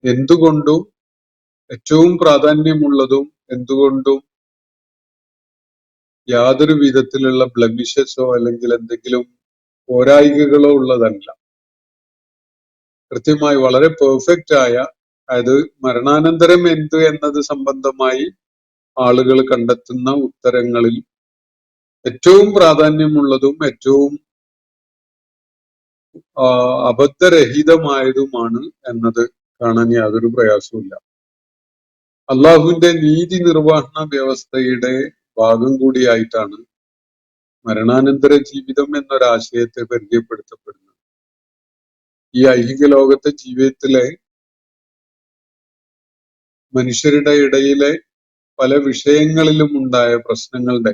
എന്തുകൊണ്ടും ഏറ്റവും പ്രാധാന്യമുള്ളതും എന്തുകൊണ്ടും യാതൊരു വിധത്തിലുള്ള ബ്ലെമിഷസോ അല്ലെങ്കിൽ എന്തെങ്കിലും പോരായികകളോ ഉള്ളതല്ല. കൃത്യമായി വളരെ പെർഫെക്റ്റ് ആയ, അതായത് മരണാനന്തരം എന്ത് എന്നത് സംബന്ധമായി ആളുകൾ കണ്ടെത്തുന്ന ഉത്തരങ്ങളിൽ ഏറ്റവും പ്രാധാന്യമുള്ളതും ഏറ്റവും അബദ്ധരഹിതമായതുമാണ് എന്നത് കാണാൻ യാതൊരു പ്രയാസവുമില്ല. അള്ളാഹുവിന്റെ നീതി നിർവഹണ വ്യവസ്ഥയുടെ ഭാഗം കൂടിയായിട്ടാണ് മരണാനന്തര ജീവിതം എന്നൊരാശയത്തെ പരിചയപ്പെടുത്തപ്പെടുന്നത്. ഈ ഐഹിക ലോകത്തെ ജീവിതത്തിലെ മനുഷ്യരുടെ ഇടയിലെ പല വിഷയങ്ങളിലും ഉണ്ടായ പ്രശ്നങ്ങളുടെ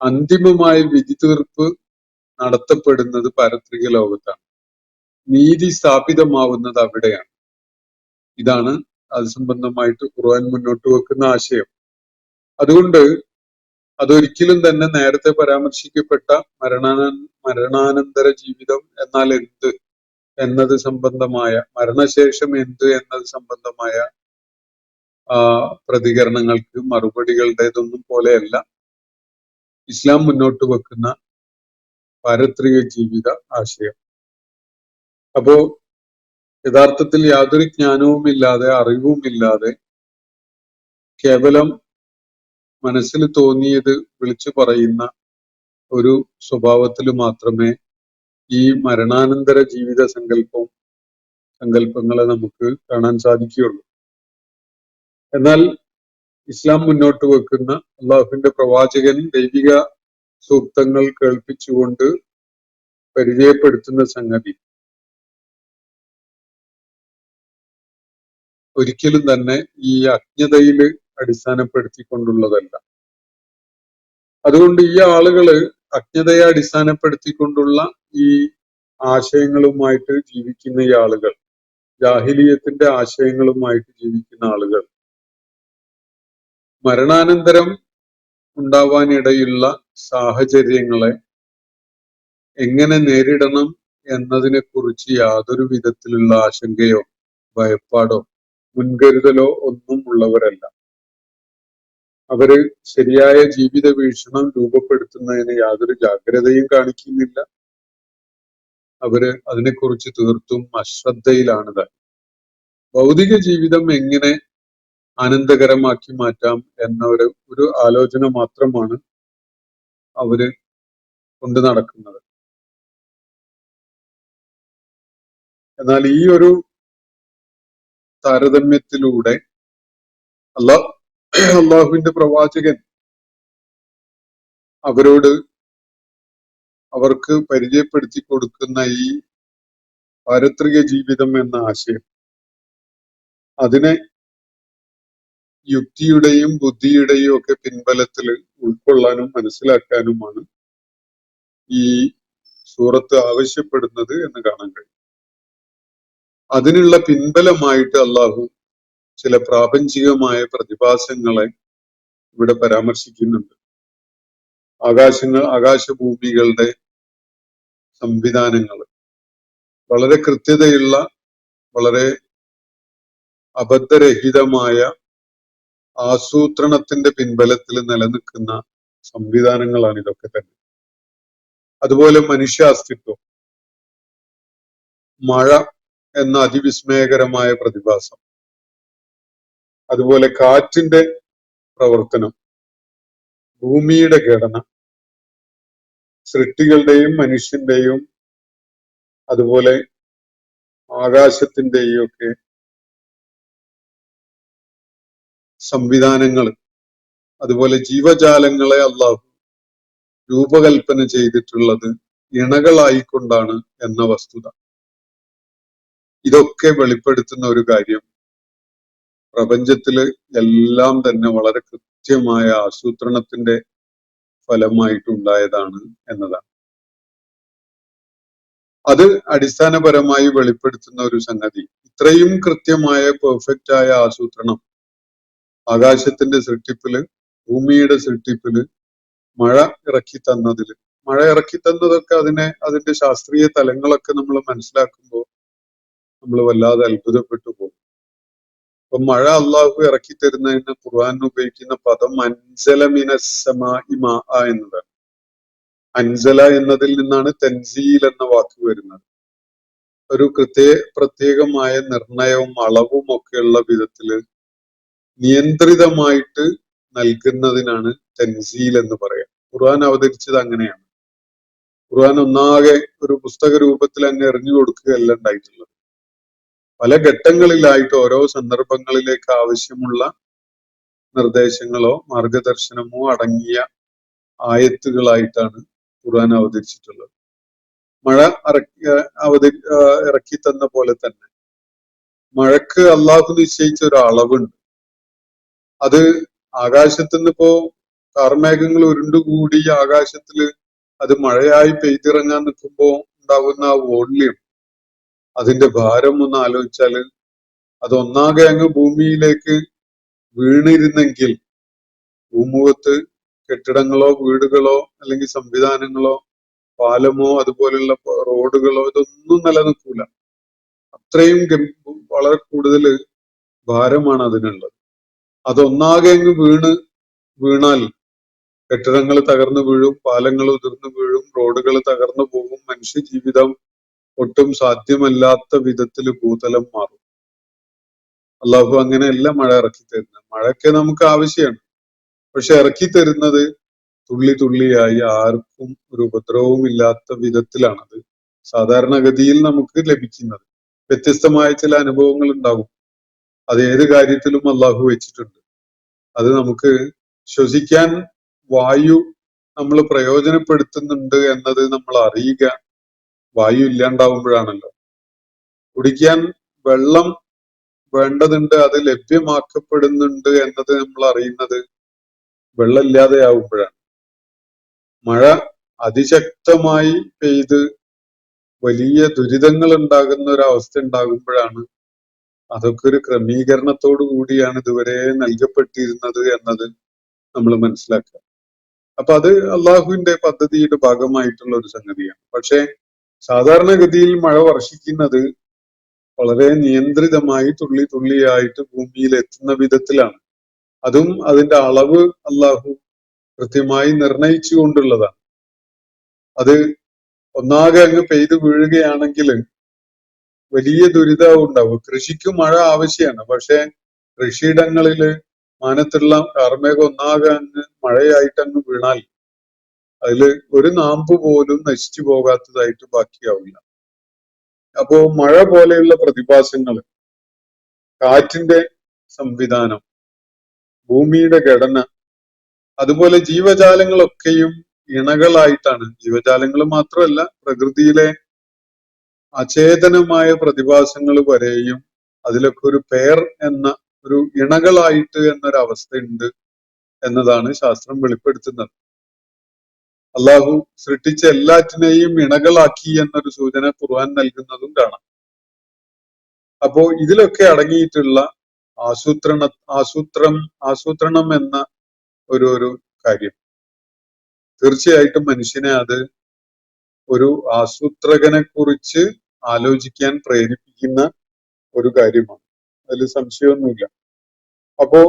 അന്തിമമായ വിധി തീർപ്പ് നടത്തപ്പെടുന്നത് പാരത്രിക ലോകത്താണ്. നീതി സ്ഥാപിതമാവുന്നത് അവിടെയാണ്. ഇതാണ് അത് സംബന്ധമായിട്ട് ഖുർആൻ മുന്നോട്ട് വെക്കുന്ന ആശയം. അതുകൊണ്ട് അതൊരിക്കലും തന്നെ നേരത്തെ പരാമർശിക്കപ്പെട്ട മരണാനന്തര ജീവിതം എന്നാൽ എന്ത് എന്നത് സംബന്ധമായ, മരണശേഷം എന്ത് എന്നത് സംബന്ധമായ പ്രതികരണങ്ങൾക്ക് മറുപടികളുടേതൊന്നും പോലെയല്ല ഇസ്ലാം മുന്നോട്ട് വെക്കുന്ന പാരത്രിക ജീവിത ആശയം. അപ്പോ യഥാർത്ഥത്തിൽ യാതൊരു ജ്ഞാനവുമില്ലാതെ അറിവുമില്ലാതെ കേവലം മനസ്സിൽ തോന്നിയത് വിളിച്ചു പറയുന്ന ഒരു സ്വഭാവത്തിൽ മാത്രമേ ഈ മരണാനന്തര ജീവിത സങ്കല്പങ്ങളെ നമുക്ക് കാണാൻ സാധിക്കുകയുള്ളൂ. എന്നാൽ ഇസ്ലാം മുന്നോട്ട് വെക്കുന്ന അള്ളാഹുവിന്റെ പ്രവാചകൻ ദൈവിക സൂക്തങ്ങൾ കേൾപ്പിച്ചുകൊണ്ട് പരിചയപ്പെടുത്തുന്ന സംഗതി ഒരിക്കലും തന്നെ ഈ അജ്ഞതയിൽ അടിസ്ഥാനപ്പെടുത്തിക്കൊണ്ടുള്ളതല്ല. അതുകൊണ്ട് ഈ ആളുകള് അജ്ഞതയെ അടിസ്ഥാനപ്പെടുത്തിക്കൊണ്ടുള്ള ഈ ആശയങ്ങളുമായിട്ട് ജീവിക്കുന്ന ഈ ആളുകൾ, ജാഹിലിയത്തിന്റെ ആശയങ്ങളുമായിട്ട് ജീവിക്കുന്ന ആളുകൾ മരണാനന്തരം ഉണ്ടാവാനിടയുള്ള സാഹചര്യങ്ങളെ എങ്ങനെ നേരിടണം എന്നതിനെ കുറിച്ച് യാതൊരു വിധത്തിലുള്ള ആശങ്കയോ ഭയപ്പാടോ മുൻകരുതലോ ഒന്നും ഉള്ളവരല്ല. അവര് ശരിയായ ജീവിത വീക്ഷണം രൂപപ്പെടുത്തുന്നതിന് യാതൊരു ജാഗ്രതയും കാണിക്കുന്നില്ല. അവര് അതിനെക്കുറിച്ച് തീർത്തും അശ്രദ്ധയിലാണ്. ഭൗതിക ജീവിതം എങ്ങനെ ആനന്ദകരമാക്കി മാറ്റാം എന്ന ഒരു ആലോചന മാത്രമാണ് അവര് കൊണ്ടു നടക്കുന്നത്. എന്നാൽ ഈ ഒരു താരതമ്യത്തിലൂടെ അള്ളാഹുവിന്റെ പ്രവാചകൻ അവർക്ക് പരിചയപ്പെടുത്തി കൊടുക്കുന്ന ഈ പാരത്രിക ജീവിതം എന്ന ആശയം, അതിനെ യുക്തിയുടെയും ബുദ്ധിയുടെയും ഒക്കെ പിൻബലത്തിൽ ഉൾക്കൊള്ളാനും മനസ്സിലാക്കാനുമാണ് ഈ സൂറത്ത് ആവശ്യപ്പെടുന്നത് എന്ന് കാണാൻ കഴിയും. അതിനുള്ള പിൻബലമായിട്ട് അള്ളാഹു ചില പ്രാപഞ്ചികമായ പ്രതിഭാസങ്ങളെ ഇവിടെ പരാമർശിക്കുന്നുണ്ട്. ആകാശഭൂമികളുടെ സംവിധാനങ്ങൾ വളരെ കൃത്യതയുള്ള, വളരെ അബദ്ധരഹിതമായ ആസൂത്രണത്തിന്റെ പിൻബലത്തിൽ നിലനിൽക്കുന്ന സംവിധാനങ്ങളാണ് ഇതൊക്കെ തന്നെ. അതുപോലെ മനുഷ്യാസ്തിത്വം, മഴ എന്ന അതിവിസ്മയകരമായ പ്രതിഭാസം, അതുപോലെ കാറ്റിന്റെ പ്രവർത്തനം, ഭൂമിയുടെ ഘടന, സൃഷ്ടികളുടെയും മനുഷ്യന്റെയും അതുപോലെ ആകാശത്തിന്റെയും ഒക്കെ സംവിധാനങ്ങൾ, അതുപോലെ ജീവജാലങ്ങളെ അള്ളാഹു രൂപകൽപ്പന ചെയ്തിട്ടുള്ളത് ഇണകളായിക്കൊണ്ടാണ് എന്ന വസ്തുത, ഇതൊക്കെ വെളിപ്പെടുത്തുന്ന ഒരു കാര്യം പ്രപഞ്ചത്തില് എല്ലാം തന്നെ വളരെ കൃത്യമായ ആസൂത്രണത്തിന്റെ ഫലമായിട്ടുണ്ടായതാണ് എന്നതാണ്. അത് അടിസ്ഥാനപരമായി വെളിപ്പെടുത്തുന്ന ഒരു സംഗതി, ഇത്രയും കൃത്യമായ പെർഫെക്റ്റ് ആയ ആസൂത്രണം ആകാശത്തിന്റെ സൃഷ്ടിപ്പില്, ഭൂമിയുടെ സൃഷ്ടിപ്പില്, മഴ ഇറക്കി തന്നതൊക്കെ അതിന്റെ ശാസ്ത്രീയ തലങ്ങളൊക്കെ നമ്മൾ മനസ്സിലാക്കുമ്പോൾ നമ്മൾ വല്ലാതെ അത്ഭുതപ്പെട്ടു പോകും. അപ്പൊ മഴ അള്ളാഹു ഇറക്കി തരുന്നതിന് ഖുർആൻ ഉപയോഗിക്കുന്ന പദം അൻസല മിനസ്സമാഇ മാഅ എന്നതാണ്. അൻസല എന്നതിൽ നിന്നാണ് തൻസീൽ എന്ന വാക്ക് വരുന്നത്. ഒരു പ്രത്യേകമായ നിർണയവും അളവും ഒക്കെയുള്ള വിധത്തില് നിയന്ത്രിതമായിട്ട് നൽകുന്നതിനാണ് തൻസീൽ എന്ന് പറയാം. ഖുർആൻ അവതരിച്ചത് അങ്ങനെയാണ്. ഖുർആൻ ഒന്നാകെ ഒരു പുസ്തക രൂപത്തിൽ അങ്ങ് എറിഞ്ഞു കൊടുക്കുകയല്ല ഉണ്ടായിട്ടുള്ളത്. പല ഘട്ടങ്ങളിലായിട്ട് ഓരോ സന്ദർഭങ്ങളിലേക്ക് ആവശ്യമുള്ള നിർദ്ദേശങ്ങളോ മാർഗദർശനമോ അടങ്ങിയ ആയത്തുകളായിട്ടാണ് ഖുർആൻ അവതരിച്ചിട്ടുള്ളത്. മഴ ഇറക്കി തന്ന പോലെ തന്നെ മഴക്ക് അള്ളാഹു നിശ്ചയിച്ച ഒരു അളവുണ്ട്. അത് ആകാശത്തുനിന്ന് ഇപ്പോ കാർമേഘങ്ങൾ ഉരുണ്ടുകൂടി ആകാശത്തില് അത് മഴയായി പെയ്തിറങ്ങാൻ നിൽക്കുമ്പോ ഉണ്ടാകുന്ന ആ വോള്യം, അതിന്റെ ഭാരം ഒന്ന് ആലോചിച്ചാല് അത് ഒന്നാകെ അങ്ങ് ഭൂമിയിലേക്ക് വീണിരുന്നെങ്കിൽ ഭൂമുഖത്ത് കെട്ടിടങ്ങളോ വീടുകളോ അല്ലെങ്കിൽ സംവിധാനങ്ങളോ പാലമോ അതുപോലുള്ള റോഡുകളോ ഇതൊന്നും നിലനിൽക്കൂല. അത്രയും വളരെ കൂടുതൽ ഭാരമാണ് അതിനുള്ളത്. അതൊന്നാകെ അങ്ങ് വീണാൽ കെട്ടിടങ്ങൾ തകർന്നു വീഴും, പാലങ്ങൾ ഉതിർന്നു വീഴും, റോഡുകൾ തകർന്നു പോകും, മനുഷ്യ ജീവിതം ഒട്ടും സാധ്യമല്ലാത്ത വിധത്തിൽ ഭൂതലം മാറും. അള്ളാഹു അങ്ങനെയല്ല മഴ ഇറക്കി തരുന്നത്. മഴയൊക്കെ നമുക്ക് ആവശ്യമാണ്, പക്ഷെ ഇറക്കി തരുന്നത് തുള്ളി തുള്ളിയായി ആർക്കും ഒരു ഉപദ്രവവും ഇല്ലാത്ത വിധത്തിലാണത് സാധാരണഗതിയിൽ നമുക്ക് ലഭിക്കുന്നത്. വ്യത്യസ്തമായ ചില അനുഭവങ്ങൾ ഉണ്ടാകും. അത് ഏത് കാര്യത്തിലും അള്ളാഹു വെച്ചിട്ടുണ്ട്. അത് നമുക്ക് ശ്വസിക്കാൻ വായു നമ്മൾ പ്രയോജനപ്പെടുത്തുന്നുണ്ട് എന്നത് നമ്മൾ അറിയുക വായു ഇല്ലാണ്ടാവുമ്പോഴാണല്ലോ. കുടിക്കാൻ വെള്ളം വേണ്ടതുണ്ട്, അത് ലഭ്യമാക്കപ്പെടുന്നുണ്ട് എന്നത് നമ്മൾ അറിയുന്നത് വെള്ളം ഇല്ലാതെയാവുമ്പോഴാണ്. മഴ അതിശക്തമായി പെയ്ത് വലിയ ദുരിതങ്ങൾ ഉണ്ടാകുന്ന ഒരു അവസ്ഥ ഉണ്ടാകുമ്പോഴാണ് അതൊക്കെ ഒരു ക്രമീകരണത്തോടു കൂടിയാണ് ഇതുവരെ നൽകപ്പെട്ടിരുന്നത് എന്നത് നമ്മൾ മനസ്സിലാക്കുക. അപ്പൊ അത് അള്ളാഹുവിന്റെ പദ്ധതിയുടെ ഭാഗമായിട്ടുള്ള ഒരു സംഗതിയാണ്. പക്ഷെ സാധാരണഗതിയിൽ മഴ വർഷിക്കുന്നത് വളരെ നിയന്ത്രിതമായി തുള്ളി തുള്ളിയായിട്ട് ഭൂമിയിൽ എത്തുന്ന വിധത്തിലാണ്. അതും അതിന്റെ അളവ് അള്ളാഹു കൃത്യമായി നിർണയിച്ചു കൊണ്ടുള്ളതാണ്. അത് ഒന്നാകെ അങ്ങ് പെയ്തു വീഴുകയാണെങ്കിൽ വലിയ ദുരിതവും ഉണ്ടാവും. കൃഷിക്ക് മഴ ആവശ്യമാണ്, പക്ഷെ കൃഷിയിടങ്ങളില് മാനത്തുള്ള കാർമേഘം ഒന്നാകെ അങ്ങ് മഴയായിട്ട് അങ്ങ് വീണാൽ അതില് ഒരു നാമ്പ് പോലും നശിച്ചു പോകാത്തതായിട്ട് ബാക്കിയാവില്ല. അപ്പോ മഴ പോലെയുള്ള പ്രതിഭാസങ്ങൾ, കാറ്റിന്റെ സംവിധാനം, ഭൂമിയുടെ ഘടന, അതുപോലെ ജീവജാലങ്ങളൊക്കെയും ഇണകളായിട്ടാണ്. ജീവജാലങ്ങൾ മാത്രമല്ല, പ്രകൃതിയിലെ അചേതനമായ പ്രതിഭാസങ്ങൾ വരെയും അതിലൊക്കെ ഒരു പേർ എന്ന ഒരു ഇണകളായിട്ട് എന്നൊരവസ്ഥയുണ്ട് എന്നതാണ് ശാസ്ത്രം വെളിപ്പെടുത്തുന്നത്. അള്ളാഹു സൃഷ്ടിച്ച എല്ലാറ്റിനെയും ഇണകളാക്കി എന്നൊരു സൂചന ഖുർആൻ നൽകുന്നതും കാണാം. അപ്പോ ഇതിലൊക്കെ അടങ്ങിയിട്ടുള്ള ആസൂത്രണ ആസൂത്രം ആസൂത്രണം എന്ന ഒരു കാര്യം തീർച്ചയായിട്ടും മനുഷ്യനെ അത് ഒരു ആസൂത്രകനെ കുറിച്ച് ആലോചിക്കാൻ പ്രേരിപ്പിക്കുന്ന ഒരു കാര്യമാണ്. അതിൽ സംശയമൊന്നുമില്ല. അപ്പോ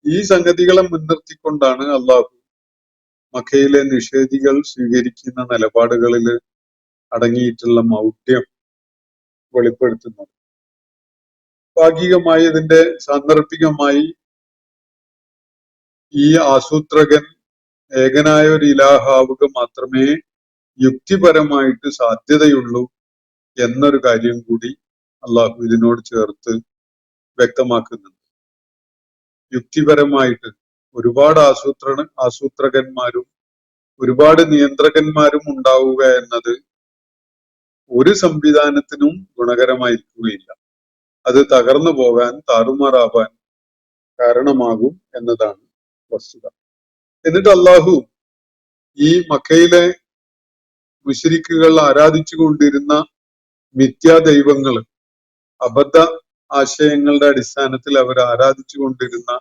ഈ സംഗതികളെ മുൻനിർത്തിക്കൊണ്ടാണ് അള്ളാഹു മക്കയിലെ നിഷേധികൾ സ്വീകരിക്കുന്ന നിലപാടുകളിൽ അടങ്ങിയിട്ടുള്ള മൗഢ്യം വെളിപ്പെടുത്തുന്നത്. ഭാഗികമായി ഇതിന്റെ സാന്ദർഭികമായി ഈ ആസൂത്രകൻ ഏകനായ ഒരു ഇലാഹാവുക മാത്രമേ യുക്തിപരമായിട്ട് സാധ്യതയുള്ളൂ എന്നൊരു കാര്യം കൂടി അള്ളാഹു ഇതിനോട് ചേർത്ത് വ്യക്തമാക്കുന്നുണ്ട്. യുക്തിപരമായിട്ട് ഒരുപാട് ആസൂത്രകന്മാരും ഒരുപാട് നിയന്ത്രകന്മാരും ഉണ്ടാവുക എന്നത് ഒരു സംവിധാനത്തിനും ഗുണകരമായിരിക്കുകയില്ല. അത് തകർന്നു പോകാൻ, താറുമാറാവാൻ കാരണമാകും എന്നതാണ് വസ്തുത. എന്നിട്ട് അള്ളാഹു ഈ മക്കയിലെ മുശ്രിക്കുകൾ ആരാധിച്ചു കൊണ്ടിരുന്ന മിഥ്യാ ദൈവങ്ങൾ, അബദ്ധ ആശയങ്ങളുടെ അടിസ്ഥാനത്തിൽ അവർ ആരാധിച്ചു കൊണ്ടിരുന്ന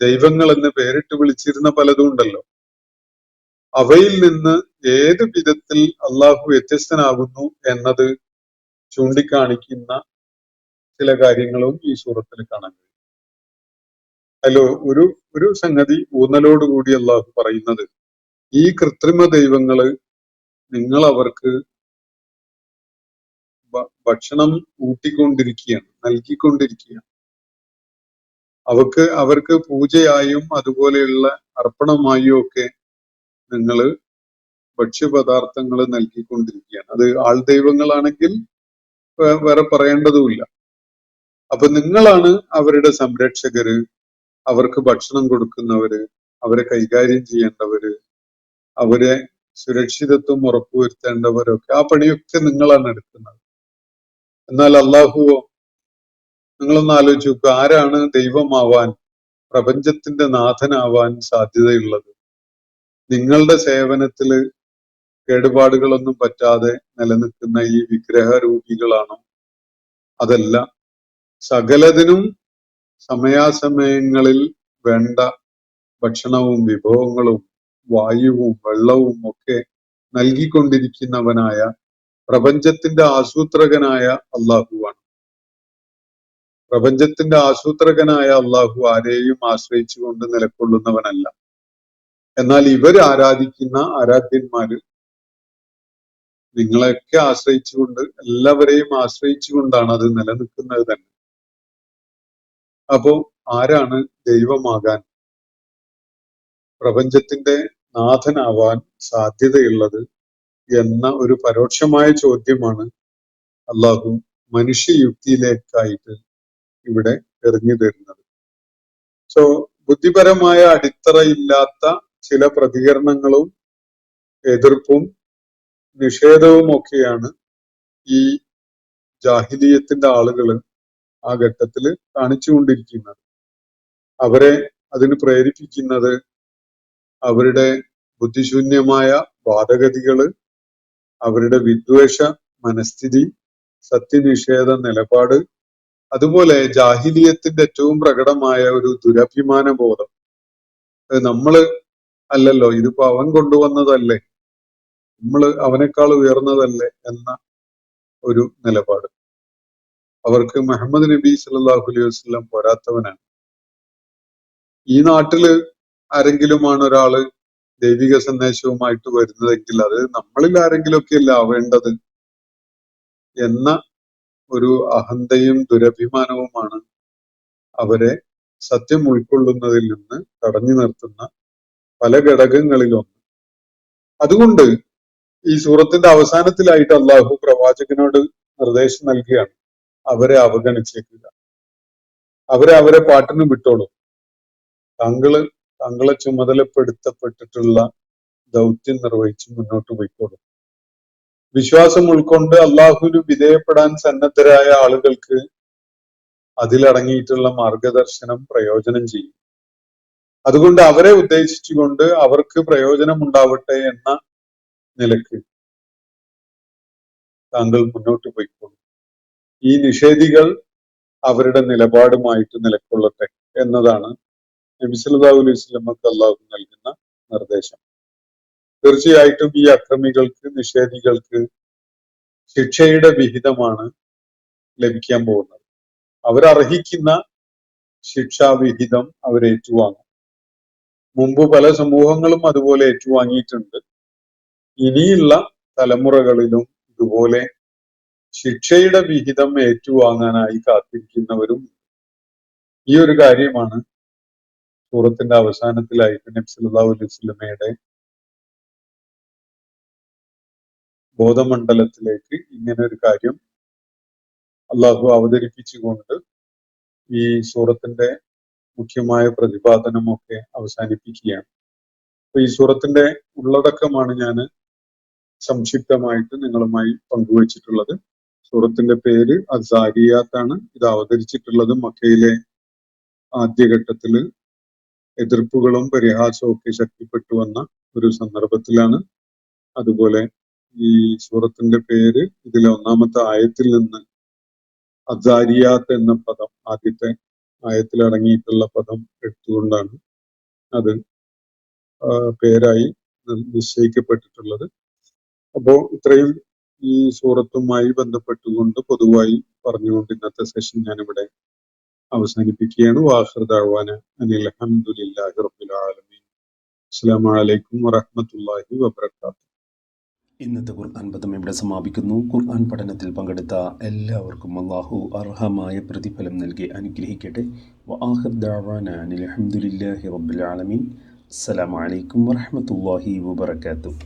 ദൈവങ്ങൾ എന്ന് പേരിട്ട് വിളിച്ചിരുന്ന പലതും ഉണ്ടല്ലോ, അവയിൽ നിന്ന് ഏത് വിധത്തിൽ അള്ളാഹു വ്യത്യസ്തനാകുന്നു എന്നത് ചൂണ്ടിക്കാണിക്കുന്ന ചില കാര്യങ്ങളും ഈ സൂറത്തിൽ കാണാൻ കഴിയും. അതിലോ ഒരു സംഗതി ഊന്നലോടുകൂടി അള്ളാഹു പറയുന്നത്, ഈ കൃത്രിമ ദൈവങ്ങള് നിങ്ങൾ അവർക്ക് ഭക്ഷണം ഊട്ടിക്കൊണ്ടിരിക്കുകയാണ്, നൽകിക്കൊണ്ടിരിക്കുകയാണ്. അവർക്ക് പൂജയായും അതുപോലെയുള്ള അർപ്പണമായും ഒക്കെ നിങ്ങൾ ഭക്ഷ്യപദാർത്ഥങ്ങൾ നൽകിക്കൊണ്ടിരിക്കുകയാണ്. അത് ആൾദൈവങ്ങളാണെങ്കിൽ വേറെ പറയേണ്ടതുമില്ല. അപ്പൊ നിങ്ങളാണ് അവരുടെ സംരക്ഷകര്, അവർക്ക് ഭക്ഷണം കൊടുക്കുന്നവര്, അവരെ കൈകാര്യം ചെയ്യേണ്ടവര്, അവരെ സുരക്ഷിതത്വം ഉറപ്പുവരുത്തേണ്ടവരൊക്കെ. ആ പണിയൊക്കെ നിങ്ങളാണ് എടുക്കുന്നത്. എന്നാൽ അള്ളാഹുവോ, നിങ്ങളൊന്ന് ആലോചിച്ച് നോക്കുക, ആരാണ് ദൈവമാവാൻ, പ്രപഞ്ചത്തിന്റെ നാഥനാവാൻ സാധ്യതയുള്ളത്? നിങ്ങളുടെ സേവനത്തില് കേടുപാടുകളൊന്നും പറ്റാതെ നിലനിൽക്കുന്ന ഈ വിഗ്രഹരൂപികളാണോ? അതല്ല, സകലതിനും സമയാസമയങ്ങളിൽ വേണ്ട ഭക്ഷണവും വിഭവങ്ങളും വായുവും വെള്ളവും ഒക്കെ നൽകിക്കൊണ്ടിരിക്കുന്നവനായ പ്രപഞ്ചത്തിന്റെ ആസൂത്രകനായ അള്ളാഹുവാണ്. പ്രപഞ്ചത്തിന്റെ ആസൂത്രകനായ അള്ളാഹു ആരെയും ആശ്രയിച്ചുകൊണ്ട് നിലകൊള്ളുന്നവനല്ല. എന്നാൽ ഇവർ ആരാധിക്കുന്ന ആരാധ്യന്മാര് നിങ്ങളെയൊക്കെ ആശ്രയിച്ചുകൊണ്ട്, എല്ലാവരെയും ആശ്രയിച്ചുകൊണ്ടാണ് അത് നിലനിൽക്കുന്നത് തന്നെ. അപ്പോ ആരാണ് ദൈവമാകാൻ, പ്രപഞ്ചത്തിന്റെ നാഥനാവാൻ സാധ്യതയുള്ളത് എന്ന ഒരു പരോക്ഷമായ ചോദ്യമാണ് അള്ളാഹു മനുഷ്യയുക്തിയിലേക്കായിട്ട് ഇവിടെ എറിഞ്ഞു തരുന്നത്. സോ ബുദ്ധിപരമായ അടിത്തറയില്ലാത്ത ചില പ്രതികരണങ്ങളും എതിർപ്പും നിഷേധവും ഒക്കെയാണ് ഈ ജാഹിലിയത്തിന്റെ ആളുകൾ ആ ഘട്ടത്തിൽ കാണിച്ചുകൊണ്ടിരിക്കുന്നത്. അവരെ അതിന് പ്രേരിപ്പിക്കുന്നത് അവരുടെ ബുദ്ധിശൂന്യമായ വാദഗതികള്, അവരുടെ വിദ്വേഷ മനസ്ഥിതി, സത്യനിഷേധ നിലപാട്, അതുപോലെ ജാഹിലിയത്തിന്റെ ഏറ്റവും പ്രകടമായ ഒരു ദുരഭിമാന ബോധം. നമ്മള് അല്ലല്ലോ, ഇതിപ്പോ അവൻ കൊണ്ടുവന്നതല്ലേ, നമ്മള് അവനേക്കാൾ ഉയർന്നതല്ലേ എന്ന ഒരു നിലപാട്. അവർക്ക് മുഹമ്മദ് നബി സല്ലല്ലാഹു അലൈഹി വസല്ലം പോരാത്തവനാണ്. ഈ നാട്ടില് ആരെങ്കിലുമാണ് ഒരാള് ദൈവിക സന്ദേശവുമായിട്ട് വരുന്നതെങ്കിൽ അത് നമ്മളിൽ ആരെങ്കിലുമൊക്കെ അല്ല ആവേണ്ടത് എന്ന ഒരു അഹന്തയും ദുരഭിമാനവുമാണ് അവരെ സത്യം ഉൾക്കൊള്ളുന്നതിൽ നിന്ന് തടഞ്ഞു നിർത്തുന്ന പല ഘടകങ്ങളിലൊന്ന്. അതുകൊണ്ട് ഈ സൂറത്തിന്റെ അവസാനത്തിലായിട്ട് അള്ളാഹു പ്രവാചകനോട് നിർദ്ദേശം നൽകുകയാണ്, അവരെ അവരെ പാട്ടിന് വിട്ടോളൂ, താങ്കളെ ചുമതലപ്പെടുത്തപ്പെട്ടിട്ടുള്ള ദൗത്യം നിർവഹിച്ച് മുന്നോട്ട് പോയിക്കോളൂ. വിശ്വാസം ഉൾക്കൊണ്ട് അള്ളാഹുവിന് വിധേയപ്പെടാൻ സന്നദ്ധരായ ആളുകൾക്ക് അതിലടങ്ങിയിട്ടുള്ള മാർഗദർശനം പ്രയോജനം ചെയ്യും. അതുകൊണ്ട് അവരെ ഉദ്ദേശിച്ചുകൊണ്ട് അവർക്ക് പ്രയോജനം ഉണ്ടാവട്ടെ എന്ന നിലക്ക് താങ്കൾ മുന്നോട്ട് പോയിക്കോളൂ. ഈ നിഷേധികൾ അവരുടെ നിലപാടുമായിട്ട് നിലകൊള്ളട്ടെ എന്നതാണ് നബി സല്ലല്ലാഹു അലൈഹി വസല്ലമക്ക് അള്ളാഹു നൽകുന്ന നിർദ്ദേശം. തീർച്ചയായിട്ടും ഈ അക്രമികൾക്ക്, നിഷേധികൾക്ക് ശിക്ഷയുടെ വിഹിതമാണ് ലഭിക്കാൻ പോകുന്നത്. അവരർഹിക്കുന്ന ശിക്ഷാവിഹിതം അവരേറ്റുവാങ്ങും. മുമ്പ് പല സമൂഹങ്ങളും അതുപോലെ ഏറ്റുവാങ്ങിയിട്ടുണ്ട്. ഇനിയുള്ള തലമുറകളിലും ഇതുപോലെ ശിക്ഷയുടെ വിഹിതം ഏറ്റുവാങ്ങാനായി കാത്തിരിക്കുന്നവരും. ഈ ഒരു കാര്യമാണ് സൂറത്തിന്റെ അവസാനത്തിലായിട്ട് നബി സല്ലല്ലാഹു അലൈഹി വസല്ലമയുടെ ബോധമണ്ഡലത്തിലേക്ക് ഇങ്ങനെ ഒരു കാര്യം അള്ളാഹു അവതരിപ്പിച്ചുകൊണ്ട് ഈ സൂറത്തിന്റെ മുഖ്യമായ പ്രതിപാദനമൊക്കെ അവസാനിപ്പിക്കുകയാണ്. അപ്പൊ ഈ സൂറത്തിന്റെ ഉള്ളടക്കമാണ് ഞാൻ സംക്ഷിപ്തമായിട്ട് നിങ്ങളുമായി പങ്കുവച്ചിട്ടുള്ളത്. സൂറത്തിന്റെ പേര് അസാരിയാത്താണ്. ഇത് അവതരിച്ചിട്ടുള്ളത് മക്കയിലെ ആദ്യഘട്ടത്തില് എതിർപ്പുകളും പരിഹാസവും ഒക്കെ ശക്തിപ്പെട്ടു വന്ന ഒരു സന്ദർഭത്തിലാണ്. അതുപോലെ ഈ സൂറത്തിന്റെ പേര് ഇതിലെ ഒന്നാമത്തെ ആയത്തിൽ നിന്ന് അസാരിയാത്ത് എന്ന പദം, ആദ്യത്തെ ആയത്തിൽ അടങ്ങിയിട്ടുള്ള പദം എടുത്തുകൊണ്ടാണ് അത് പേരായി നിശ്ചയിക്കപ്പെട്ടിട്ടുള്ളത്. അപ്പോ ഇത്രയും ഈ സൂറത്തുമായി ബന്ധപ്പെട്ടുകൊണ്ട് പൊതുവായി പറഞ്ഞുകൊണ്ട് ഇന്നത്തെ സെഷൻ ഞാനിവിടെ അവസാനിപ്പിക്കുകയാണ്. വാഖിർ ദഅ്വാന അനിൽ ഹംദുലില്ലാഹി റബ്ബിൽ ആലമീൻ. അസ്സലാമു അലൈക്കും വറഹ്മത്തുള്ളാഹി വബറകാതുഹു. ഇന്നത്തെ ഖുർആൻ പദം ഇവിടെ സമാപിക്കുന്നു. ഖുർആൻ പഠനത്തിൽ പങ്കെടുത്ത എല്ലാവർക്കും അല്ലാഹു അർഹമായ പ്രതിഫലം നൽകി അനുഗ്രഹിക്കട്ടെ. വആഖിർ ദഅ്വാന അനിൽ ഹംദുലില്ലാഹി റബ്ബിൽ ആലമീൻ. അസ്സലാമു അലൈക്കും വറഹ്മത്തുള്ളാഹി വബറകാതുഹു.